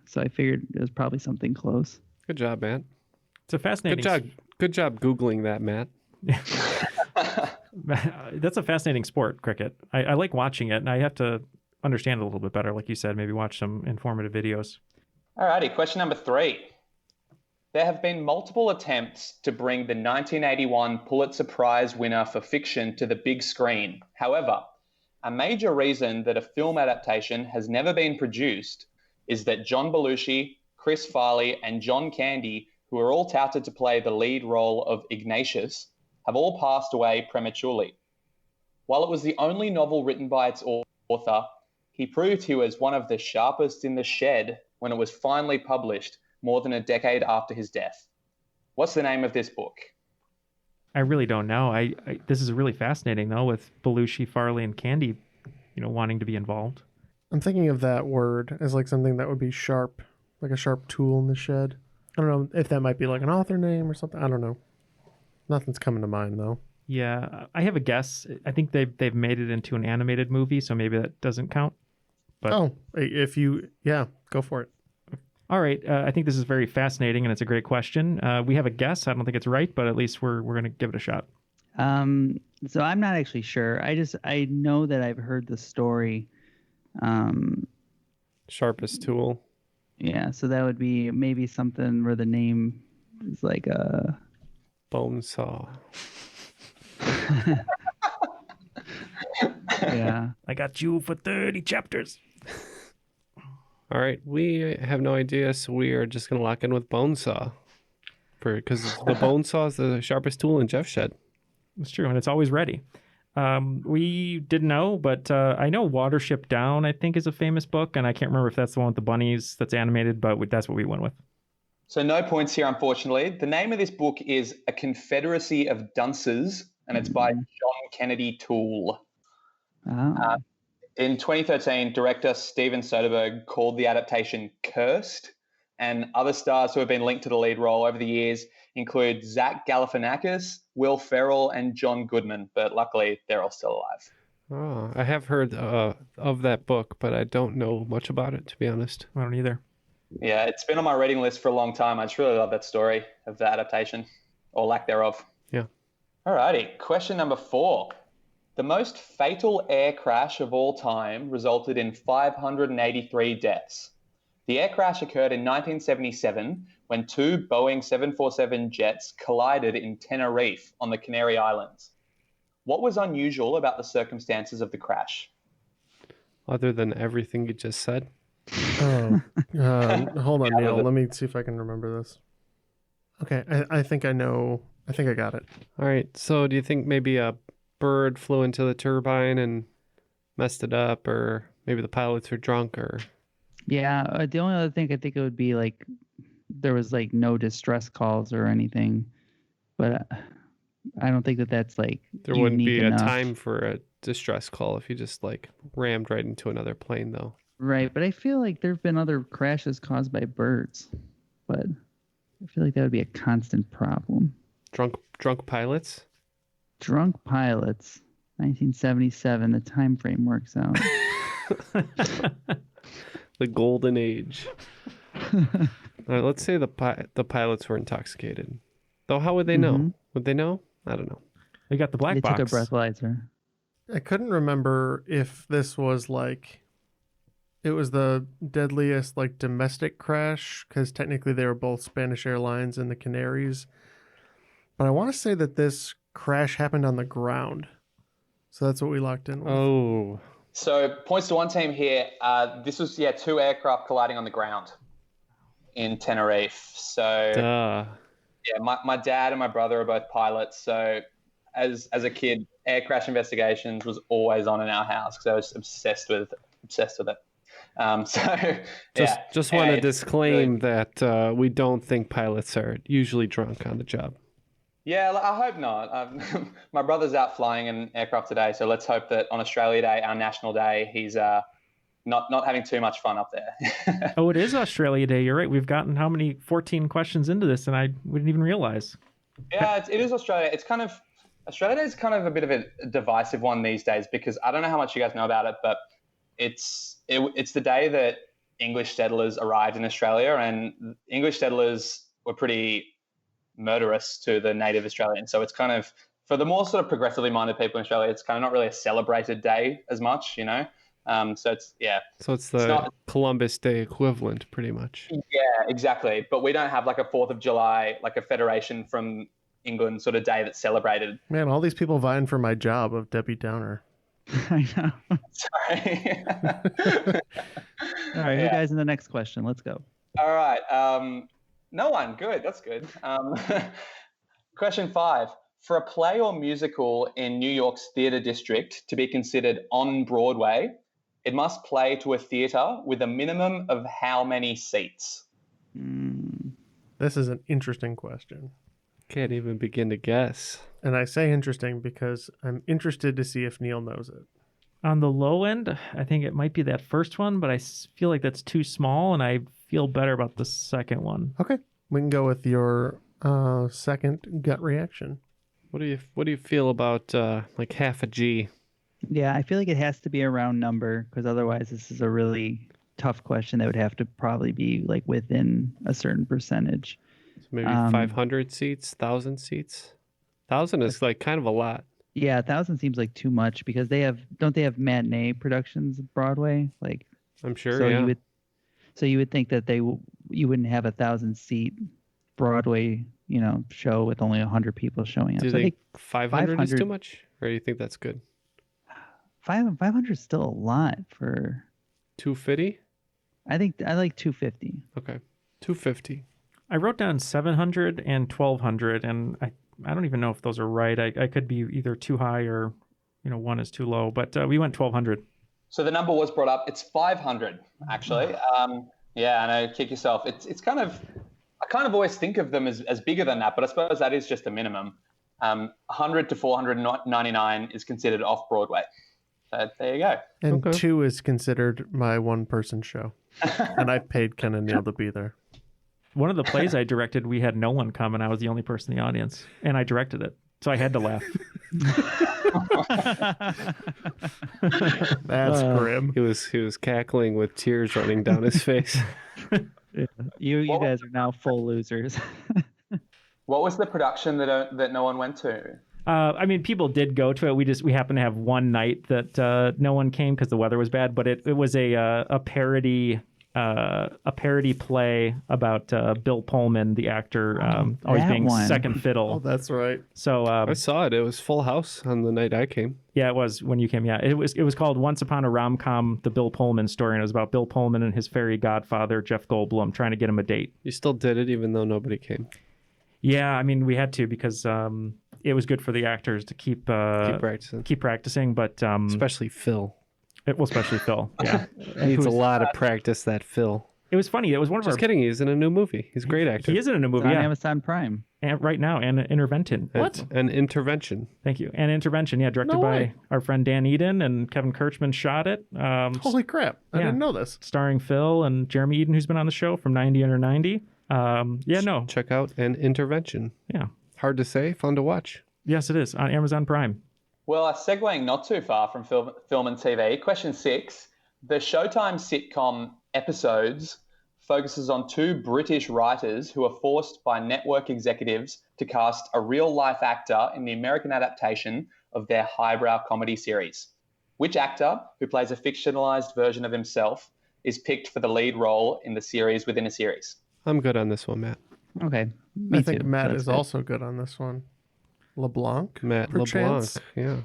So I figured it was probably something close. Good job, Matt. It's a fascinating... Good job Googling that, Matt. That's a fascinating sport, cricket. I like watching it, and I have to understand it a little bit better. Like you said, maybe watch some informative videos. Alrighty, question number 3. There have been multiple attempts to bring the 1981 Pulitzer Prize winner for fiction to the big screen. However, a major reason that a film adaptation has never been produced is that John Belushi, Chris Farley, and John Candy, who are all touted to play the lead role of Ignatius, have all passed away prematurely. While it was the only novel written by its author, he proved he was one of the sharpest in the shed when it was finally published more than a decade after his death. What's the name of this book? I really don't know. This is really fascinating, though, with Belushi, Farley, and Candy, wanting to be involved. I'm thinking of that word as like something that would be sharp, like a sharp tool in the shed. I don't know if that might be like an author name or something. I don't know. Nothing's coming to mind, though. Yeah, I have a guess. I think they've made it into an animated movie, so maybe that doesn't count. But go for it. All right, I think this is very fascinating, and it's a great question. We have a guess. I don't think it's right, but at least we're going to give it a shot. So I'm not actually sure. I know that I've heard the story. Sharpest tool. Yeah, so that would be maybe something where the name is like a bone saw. Yeah. I got you for 30 chapters. All right, we have no idea, so we are just going to lock in with bone saw. Because the bone saw is the sharpest tool in Jeff's shed. It's true, and it's always ready. We didn't know, but I know Watership Down, I think, is a famous book, and I can't remember if that's the one with the bunnies that's animated, but that's what we went with. So no points here, unfortunately. The name of this book is A Confederacy of Dunces, and it's by John Kennedy Toole. Oh. In 2013, director Steven Soderbergh called the adaptation cursed, and other stars who have been linked to the lead role over the years include Zach Galifianakis, Will Ferrell, and John Goodman, but luckily they're all still alive. Oh, I have heard of that book, but I don't know much about it, to be honest. I don't either. Yeah, it's been on my reading list for a long time. I just really love that story of the adaptation, or lack thereof. Yeah. Alrighty, question number 4. The most fatal air crash of all time resulted in 583 deaths. The air crash occurred in 1977 when 2 Boeing 747 jets collided in Tenerife on the Canary Islands. What was unusual about the circumstances of the crash? Other than everything you just said? Hold on, Neal. Let me see if I can remember this. Okay, I think I know. I think I got it. All right, so do you think maybe a bird flew into the turbine and messed it up, or maybe the pilots were drunk, or... Yeah, the only other thing I think it would be like there was like no distress calls or anything, but I don't think that that's like There wouldn't be unique enough. a time for a distress call if you just like rammed right into another plane, though. Right, but I feel like there have been other crashes caused by birds, but I feel like that would be a constant problem. Drunk pilots? Drunk pilots, 1977. The time frame works out. The golden age. All right, let's say the pilots were intoxicated. Though, how would they know? Would they know? I don't know. They got the black They box. took a breathalyzer. I couldn't remember if this was like it was the deadliest like domestic crash because technically they were both Spanish Airlines and the Canaries. But I want to say that this crash happened on the ground. So that's what we locked in with. Oh. So points to one team here. This was, 2 aircraft colliding on the ground in Tenerife. So, my dad and my brother are both pilots. So as a kid, air crash investigations was always on in our house because I was obsessed with it. Just want to disclaim that we don't think pilots are usually drunk on the job. Yeah, I hope not. My brother's out flying an aircraft today, so let's hope that on Australia Day, our national day, he's not having too much fun up there. Oh, it is Australia Day. You're right. We've gotten 14 questions into this, and I didn't even realize. Yeah, it is Australia. Australia Day is kind of a bit of a divisive one these days because I don't know how much you guys know about it, but it's the day that English settlers arrived in Australia, and English settlers were pretty murderous to the native Australians. So it's kind of, for the more sort of progressively minded people in Australia, it's kind of not really a celebrated day as much, you know? So it's the Columbus Day equivalent, pretty much. Yeah, exactly. But we don't have like a 4th of July, like a federation from England sort of day that's celebrated. Man, all these people vying for my job of Debbie Downer. I know. Sorry. All right, you guys in the next question. Let's go. All right. No one. Good. That's good. Question 5. For a play or musical in New York's theater district to be considered on Broadway, it must play to a theater with a minimum of how many seats? This is an interesting question. Can't even begin to guess. And I say interesting because I'm interested to see if Neal knows it. On the low end, I think it might be that first one, but I feel like that's too small, and I feel better about the second one. Okay, we can go with your second gut reaction. What do you feel about like half a G? Yeah, I feel like it has to be a round number because otherwise this is a really tough question that would have to probably be like within a certain percentage. So maybe 500 seats, 1,000 seats. 1,000 is like kind of a lot. Yeah, 1,000 seems like too much because don't they have matinee productions at Broadway? Like, I'm sure. So yeah. you would think that you wouldn't have 1,000 seat Broadway, show with only 100 people showing up. Do you think 500 is too much, or do you think that's good? 500 is still a lot for 250. I like 250. Okay, 250. I wrote down 700 and 1,200, and I don't even know if those are right. I could be either too high or, one is too low, but we went 1,200. So the number was brought up. It's 500, actually. Yeah, I know, kick yourself. It's kind of, I kind of always think of them as bigger than that, but I suppose that is just a minimum. 100 to 499 is considered off-Broadway. So there you go. And 2 is considered my one-person show. And I paid Ken and Neal to be there. One of the plays I directed, we had no one come, and I was the only person in the audience, and I directed it, so I had to laugh. That's grim. He was cackling with tears running down his face. Yeah. You guys are now full losers. What was the production that no one went to? People did go to it. We happened to have one night that no one came because the weather was bad, but it was a parody play about Bill Pullman, the actor, always being second fiddle. Oh, that's right. So I saw it. It was full house on the night I came. Yeah, it was when you came. Yeah, it was called Once Upon a Rom-Com, the Bill Pullman story, and it was about Bill Pullman and his fairy godfather Jeff Goldblum trying to get him a date. You still did it even though nobody came. Yeah, we had to because it was good for the actors to keep practicing, but especially Phil. Especially Phil. Yeah, Needs a lot of practice. That Phil. It was funny. It was one of Just kidding. He's in a new movie. He's a great actor. He is in a new movie. It's on Yeah. Amazon Prime. And right now, and Intervention. What? An Intervention. Thank you. And Intervention, yeah, directed by our friend Dan Eden, and Kevin Kirchman shot it. Holy crap. I didn't know this. Starring Phil and Jeremy Eden, who's been on the show from 90 Under 90. Check out An Intervention. Yeah. Hard to say, fun to watch. Yes, it is, on Amazon Prime. Well, segueing not too far from film and TV, question 6. The Showtime sitcom Episodes focuses on 2 British writers who are forced by network executives to cast a real-life actor in the American adaptation of their highbrow comedy series. Which actor, who plays a fictionalized version of himself, is picked for the lead role in the series within a series? I'm good on this one, Matt. Okay. I think Matt is also good on this one. LeBlanc? Matt perchance? LeBlanc, yeah.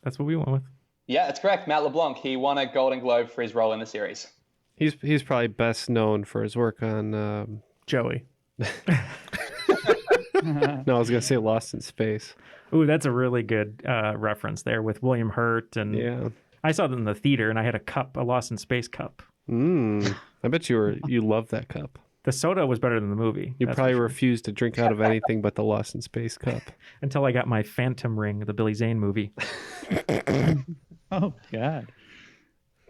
That's what we went with. Yeah, that's correct. Matt LeBlanc. He won a Golden Globe for his role in the series. He's probably best known for his work on Joey. No, I was gonna say Lost in Space. Ooh, that's a really good reference there with William Hurt, and Yeah. I saw it in the theater, and I had a Lost in Space cup. I bet you love that cup. The soda was better than the movie. You that's probably for sure. refused to drink out of anything but the Lost in Space cup. Until I got my Phantom Ring, the Billy Zane movie. Oh, God.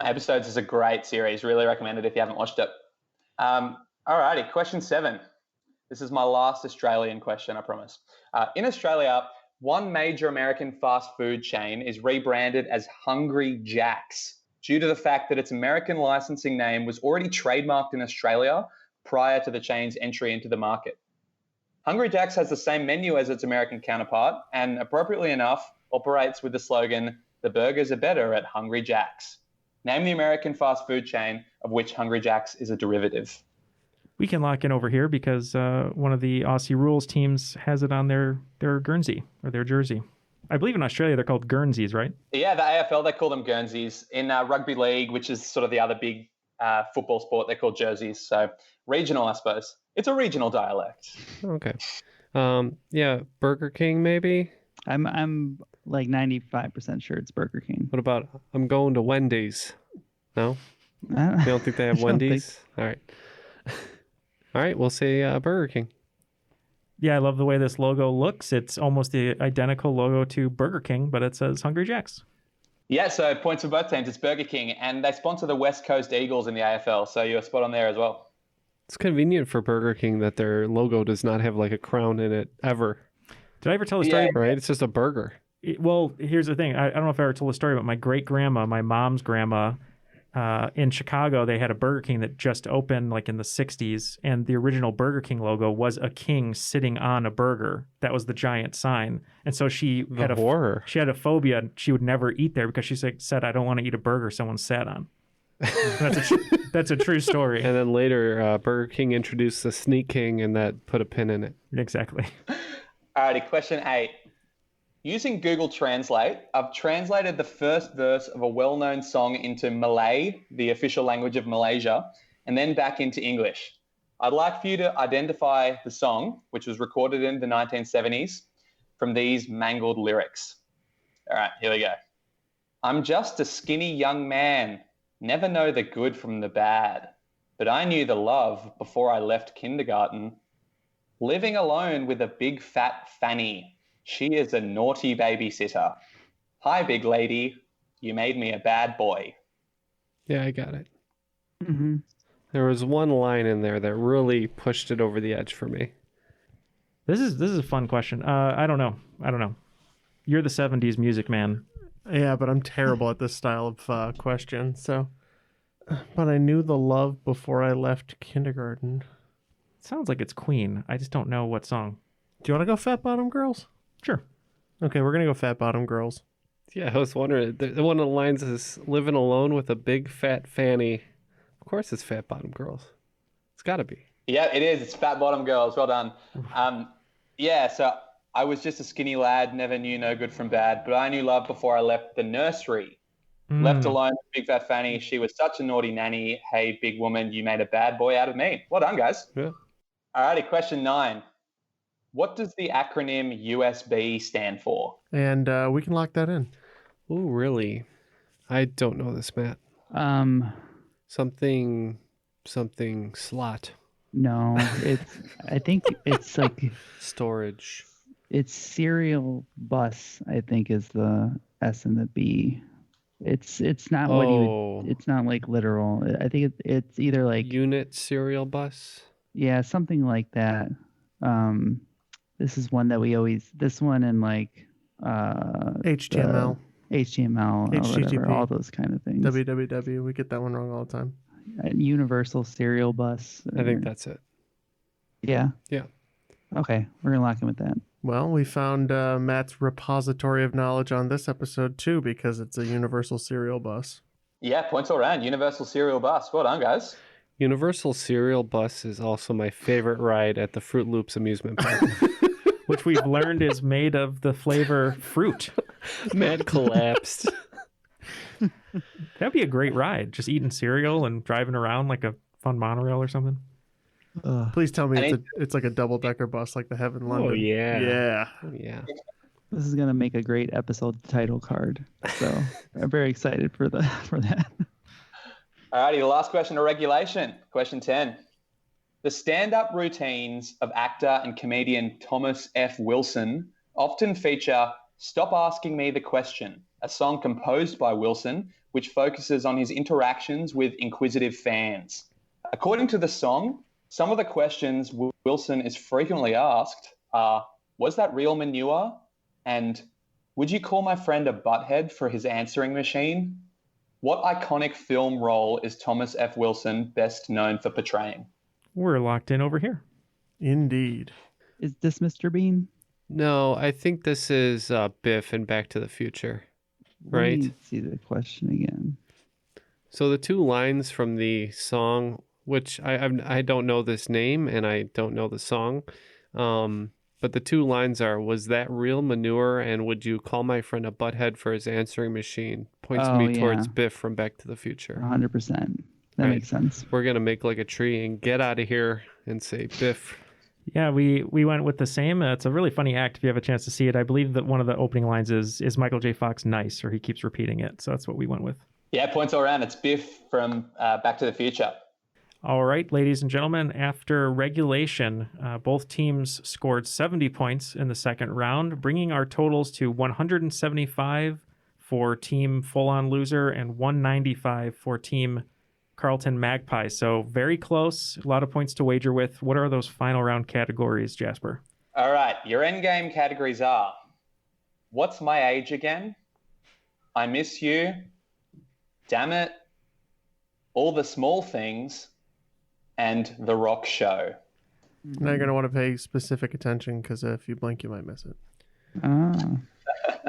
Episodes is a great series. Really recommend it if you haven't watched it. Alrighty, question 7. This is my last Australian question, I promise. In Australia, one major American fast food chain is rebranded as Hungry Jack's due to the fact that its American licensing name was already trademarked in Australia prior to the chain's entry into the market. Hungry Jack's has the same menu as its American counterpart and, appropriately enough, operates with the slogan, "The burgers are better at Hungry Jack's." Name the American fast food chain of which Hungry Jack's is a derivative. We can lock in over here because one of the Aussie Rules teams has it on their Guernsey or their jersey. I believe in Australia they're called Guernseys, right? Yeah, the AFL, they call them Guernseys. In rugby league, which is sort of the other big football sport, they're called jerseys. So regional, I suppose. It's a regional dialect. Okay. Yeah, Burger King maybe? I'm like 95% sure it's Burger King. What about I'm going to Wendy's? No? You don't think they have Wendy's? All right. All right, we'll say Burger King. Yeah, I love the way this logo looks. It's almost the identical logo to Burger King, but it says Hungry Jack's. Yeah, so points for both teams. It's Burger King, and they sponsor the West Coast Eagles in the AFL, so you're spot on there as well. It's convenient for Burger King that their logo does not have like a crown in it ever. Did I ever tell the story? Right? It's just a burger. Well, here's the thing. I don't know if I ever told the story, but my great-grandma, my mom's grandma, in Chicago, they had a Burger King that just opened like in the 60s, and the original Burger King logo was a king sitting on a burger. That was the giant sign. And so she had a phobia. She would never eat there because she said, I don't want to eat a burger someone sat on. That's a true story. And then later, Burger King introduced the Sneak King, and that put a pin in it. Exactly. Alrighty, question 8. Using Google Translate, I've translated the first verse of a well-known song into Malay, the official language of Malaysia, and then back into English. I'd like for you to identify the song, which was recorded in the 1970s, from these mangled lyrics. All right, here we go. I'm just a skinny young man, never know the good from the bad, but I knew the love before I left kindergarten. Living alone with a big fat fanny, she is a naughty babysitter. Hi, big lady, you made me a bad boy. Yeah, I got it. Mm-hmm. There was one line in there that really pushed it over the edge for me. This is a fun question. I don't know. You're the 70s music man. Yeah, but I'm terrible at this style of question. So, but I knew the love before I left kindergarten. Sounds like it's Queen. I just don't know what song. Do you want to go Fat Bottom Girls? Sure. Okay, we're going to go Fat Bottom Girls. Yeah, I was wondering. One of the lines is living alone with a big fat fanny. Of course it's Fat Bottom Girls. It's got to be. Yeah, it is. It's Fat Bottom Girls. Well done. Yeah, so I was just a skinny lad, never knew no good from bad, but I knew love before I left the nursery. Left alone with big fat fanny, she was such a naughty nanny. Hey, big woman, you made a bad boy out of me. Well done, guys. Yeah. Alrighty, question 9. What does the acronym USB stand for? And we can lock that in. Oh, really? I don't know this, Matt. Um, Something something slot. No, I think it's like storage. It's cereal bus, I think, is the S and the B. It's not what you would, it's not like literal. I think it's either like unit serial bus. Yeah, something like that. This is one that we always, this one and like HTML, HTTP, all those kind of things. www. We get that one wrong all the time. Universal serial bus. I think that's it. Yeah. Yeah. Okay, we're gonna lock in with that. Well, we found Matt's repository of knowledge on this episode too, because it's a universal serial bus. Yeah, points all around. Universal serial bus. Well done, guys. Universal serial bus is also my favorite ride at the Fruit Loops amusement park. Which we've learned is made of the flavor fruit. Matt collapsed. That'd be a great ride. Just eating cereal and driving around like a fun monorail or something. Please tell me it's like a double-decker bus like they have in London. Oh, yeah. Yeah. Yeah. This is gonna make a great episode title card. So I'm very excited for that. Alrighty, the last question of regulation. Question 10. The stand-up routines of actor and comedian Thomas F. Wilson often feature Stop Asking Me the Question, a song composed by Wilson, which focuses on his interactions with inquisitive fans. According to the song, some of the questions Wilson is frequently asked are, was that real manure? And would you call my friend a butthead for his answering machine? What iconic film role is Thomas F. Wilson best known for portraying? We're locked in over here. Indeed. Is this Mr. Bean? No, I think this is Biff in Back to the Future. Right? Let me see the question again. So the two lines from the song, which I don't know this name and I don't know the song, but the two lines are, was that real manure and would you call my friend a butthead for his answering machine? Points me towards Biff from Back to the Future. 100%. That makes sense. We're going to make like a tree and get out of here and say Biff. Yeah, we went with the same. It's a really funny act if you have a chance to see it. I believe that one of the opening lines is Michael J. Fox nice, or he keeps repeating it. So that's what we went with. Yeah, points all around. It's Biff from Back to the Future. All right, ladies and gentlemen, after regulation, both teams scored 70 points in the second round, bringing our totals to 175 for Team Full On Loser and 195 for Team Carlton Magpies. So very close, a lot of points to wager with. What are those final round categories, Jasper? All right, your endgame categories are, what's my age again? I miss you. Damn it. All the small things. And The Rock Show. Now you're going to want to pay specific attention because if you blink, you might miss it.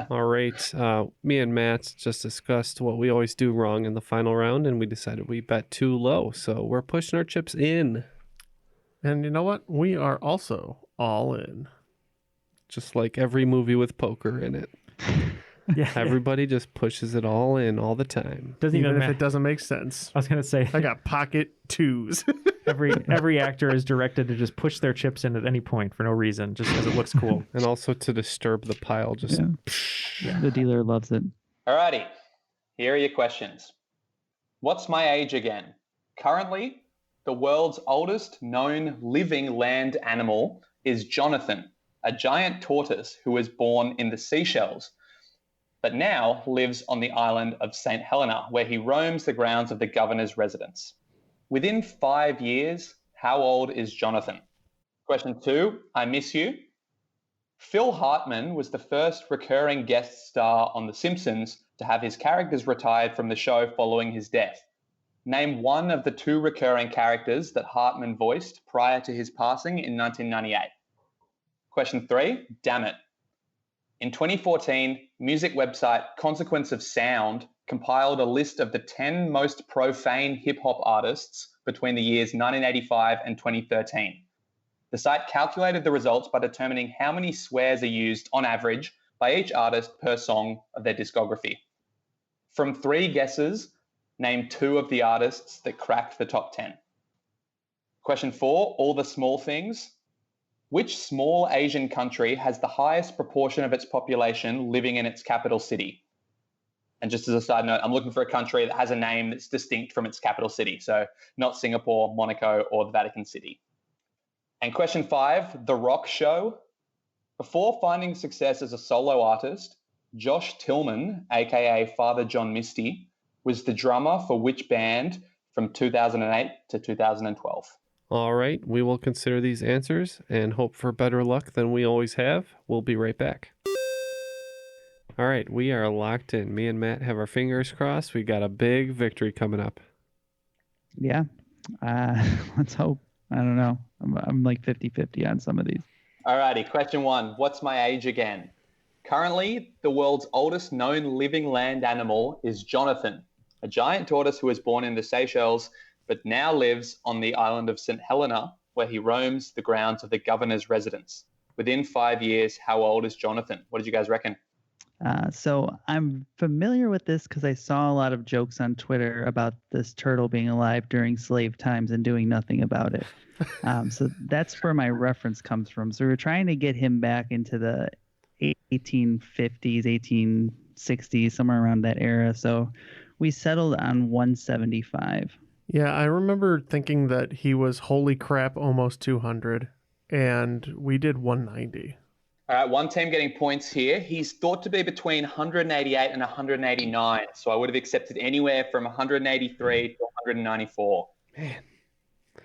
All right. Me and Matt just discussed what we always do wrong in the final round, and we decided we bet too low. So we're pushing our chips in. And you know what? We are also all in. Just like every movie with poker in it. Yeah, everybody just pushes it all in all the time. Doesn't even if it doesn't make sense. I was gonna say I got pocket twos. every actor is directed to just push their chips in at any point for no reason, just because it looks cool, and also to disturb the pile. Just the dealer loves it. Alrighty, here are your questions. What's my age again? Currently, the world's oldest known living land animal is Jonathan, a giant tortoise who was born in the Seychelles, but now lives on the island of St. Helena, where he roams the grounds of the governor's residence. Within 5 years, how old is Jonathan? Question 2, I miss you. Phil Hartman was the first recurring guest star on The Simpsons to have his characters retired from the show following his death. Name one of the 2 recurring characters that Hartman voiced prior to his passing in 1998. Question 3, damn it. In 2014, music website Consequence of Sound compiled a list of the 10 most profane hip-hop artists between the years 1985 and 2013. The site calculated the results by determining how many swears are used on average by each artist per song of their discography. From 3 guesses, name 2 of the artists that cracked the top 10. Question 4, all the small things. Which small Asian country has the highest proportion of its population living in its capital city? And just as a side note, I'm looking for a country that has a name that's distinct from its capital city. So not Singapore, Monaco, or the Vatican City. And question 5, The Rock Show. Before finding success as a solo artist, Josh Tillman, aka Father John Misty, was the drummer for which band from 2008 to 2012? All right, we will consider these answers and hope for better luck than we always have. We'll be right back. All right, we are locked in. Me and Matt have our fingers crossed. We got a big victory coming up. Yeah. Let's hope. I don't know. I'm like 50-50 on some of these. All righty, question 1. What's my age again? Currently, the world's oldest known living land animal is Jonathan, a giant tortoise who was born in the Seychelles, but now lives on the island of St. Helena, where he roams the grounds of the governor's residence. Within 5 years, how old is Jonathan? What did you guys reckon? So I'm familiar with this because I saw a lot of jokes on Twitter about this turtle being alive during slave times and doing nothing about it. So that's where my reference comes from. So we were trying to get him back into the 1850s, 1860s, somewhere around that era. So we settled on 175. Yeah, I remember thinking that he was holy crap almost 200, and we did 190. All right, one team getting points here. He's thought to be between 188 and 189, so I would have accepted anywhere from 183 to 194. Man,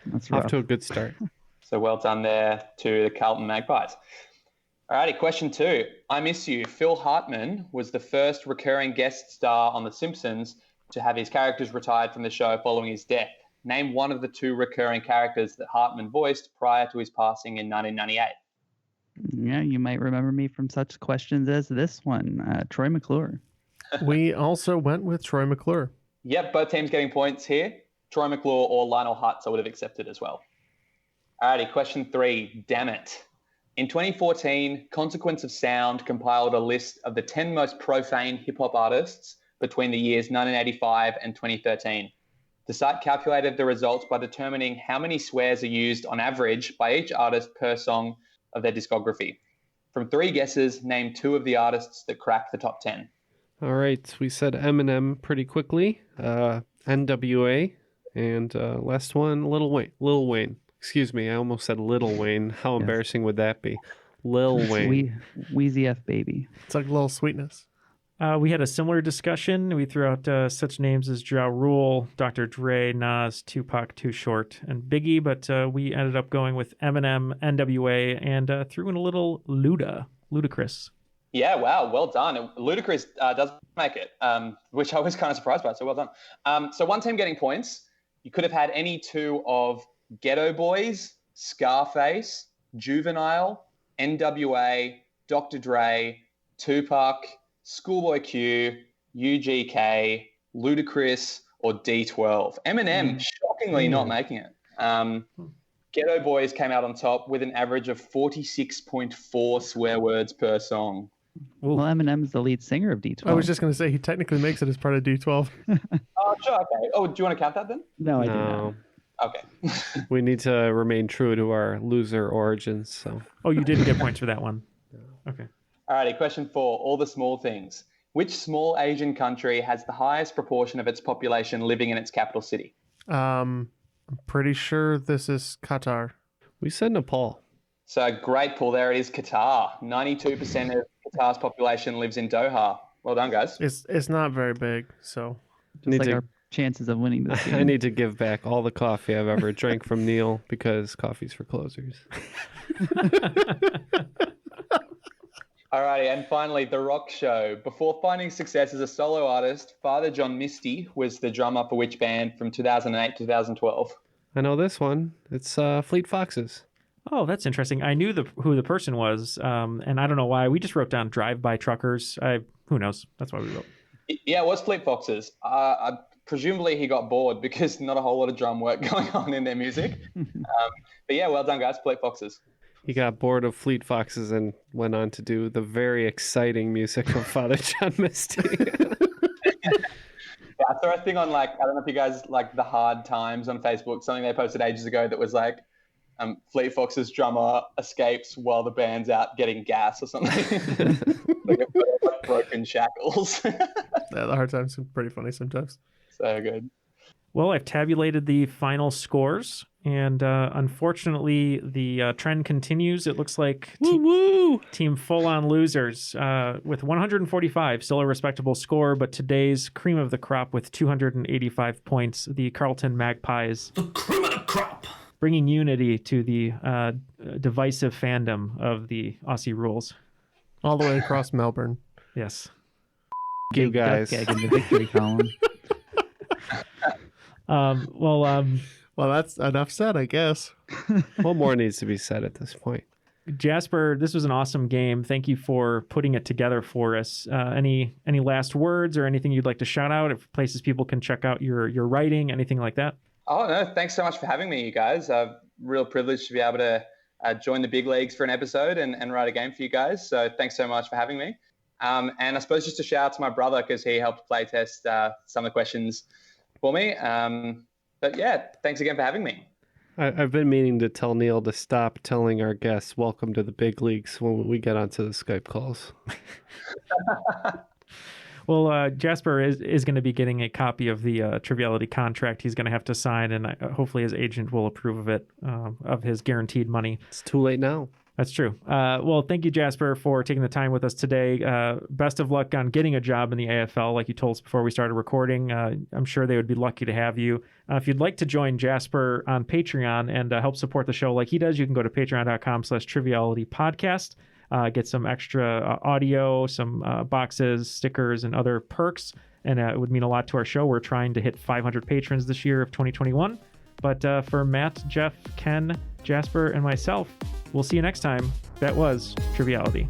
that's rough. Off to a good start. So well done there to the Carlton Magpies. All righty, question 2. I miss you. Phil Hartman was the first recurring guest star on The Simpsons to have his characters retired from the show following his death. Name one of the 2 recurring characters that Hartman voiced prior to his passing in 1998. Yeah, you might remember me from such questions as this one, Troy McClure. We also went with Troy McClure. Yep, both teams getting points here. Troy McClure or Lionel Hutz I would have accepted as well. Alrighty, question 3, damn it. In 2014, Consequence of Sound compiled a list of the 10 most profane hip-hop artists between the years 1985 and 2013. The site calculated the results by determining how many swears are used on average by each artist per song of their discography. From 3 guesses, name 2 of the artists that cracked the top 10. All right, we said Eminem pretty quickly, NWA, and last one, Lil Wayne. Excuse me, I almost said Little Wayne. How embarrassing would that be? Lil Wayne. Wheezy F Baby. It's like a little sweetness. We had a similar discussion. We threw out such names as Ja Rule, Dr. Dre, Nas, Tupac, Too Short, and Biggie, but we ended up going with Eminem, NWA, and threw in a little Ludacris. Yeah, wow, well done. Ludacris does make it, which I was kind of surprised by, so well done. So one team getting points. You could have had any 2 of Ghetto Boys, Scarface, Juvenile, NWA, Dr. Dre, Tupac, Schoolboy Q, UGK, Ludacris, or D12. Eminem, shockingly not making it. Ghetto Boys came out on top with an average of 46.4 swear words per song. Well, Eminem's the lead singer of D12. I was just going to say he technically makes it as part of D12. Oh, sure, okay. Oh, do you want to count that then? No, I do not. Okay. We need to remain true to our loser origins. So. Oh, you didn't get points for that one. Okay. Alrighty, question 4, all the small things. Which small Asian country has the highest proportion of its population living in its capital city? I'm pretty sure this is Qatar. We said Nepal. So great pull there. It is Qatar. 92% of Qatar's population lives in Doha. Well done, guys. It's not very big, so. Just like our chances of winning this game. I need to give back all the coffee I've ever drank from Neal because coffee's for closers. Alrighty, and finally, The Rock Show. Before finding success as a solo artist, Father John Misty was the drummer for which band from 2008 to 2012? I know this one. It's Fleet Foxes. Oh, that's interesting. I knew who the person was, and I don't know why. We just wrote down Drive-By Truckers. Who knows? That's why we wrote. Yeah, it was Fleet Foxes. Presumably he got bored because not a whole lot of drum work going on in their music. But yeah, well done, guys. Fleet Foxes. He got bored of Fleet Foxes and went on to do the very exciting music of Father John Misty. Yeah, I saw a thing on I don't know if you guys like the Hard Times on Facebook, something they posted ages ago that was like, Fleet Foxes drummer escapes while the band's out getting gas or something. Like broken shackles. The hard times are pretty funny sometimes. So good. Well, I've tabulated the final scores, and unfortunately, the trend continues. It looks like Team Full On Losers with 145, still a respectable score, but today's cream of the crop with 285 points, the Carlton Magpies. The cream of the crop! Bringing unity to the divisive fandom of the Aussie rules. All the way across Melbourne. Yes. You guys. In the victory column. Well, that's enough said, I guess. What more needs to be said at this point? Jasper, this was an awesome game. Thank you for putting it together for us. Any last words or anything you'd like to shout out? If places people can check out your writing, anything like that? Oh, no, thanks so much for having me, you guys. Real privilege to be able to join the big leagues for an episode and write a game for you guys. So thanks so much for having me. And I suppose just a shout out to my brother because he helped play test some of the questions for me. But yeah, thanks again for having me. I've been meaning to tell Neal to stop telling our guests welcome to the big leagues when we get onto the Skype calls. Well, Jasper is going to be getting a copy of the Triviality contract he's going to have to sign, and hopefully his agent will approve of it, of his guaranteed money. It's too late now. That's true. Well, thank you, Jasper, for taking the time with us today. Best of luck on getting a job in the AFL, like you told us before we started recording. I'm sure they would be lucky to have you. If you'd like to join Jasper on Patreon and help support the show like he does, you can go to patreon.com/trivialitypodcast. Get some extra audio, some boxes, stickers, and other perks. And it would mean a lot to our show. We're trying to hit 500 patrons this year of 2021. But for Matt, Jeff, Ken, Jasper, and myself, we'll see you next time. That was Triviality.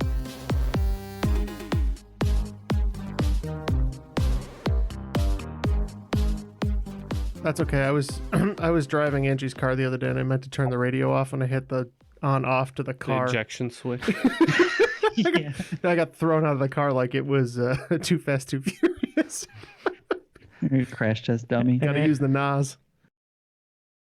That's okay. I was driving Angie's car the other day, and I meant to turn the radio off, and I hit the on-off to the car. The ejection switch. I got thrown out of the car like it was Too Fast, Too Furious. Crash test dummy. Gotta use the NOS.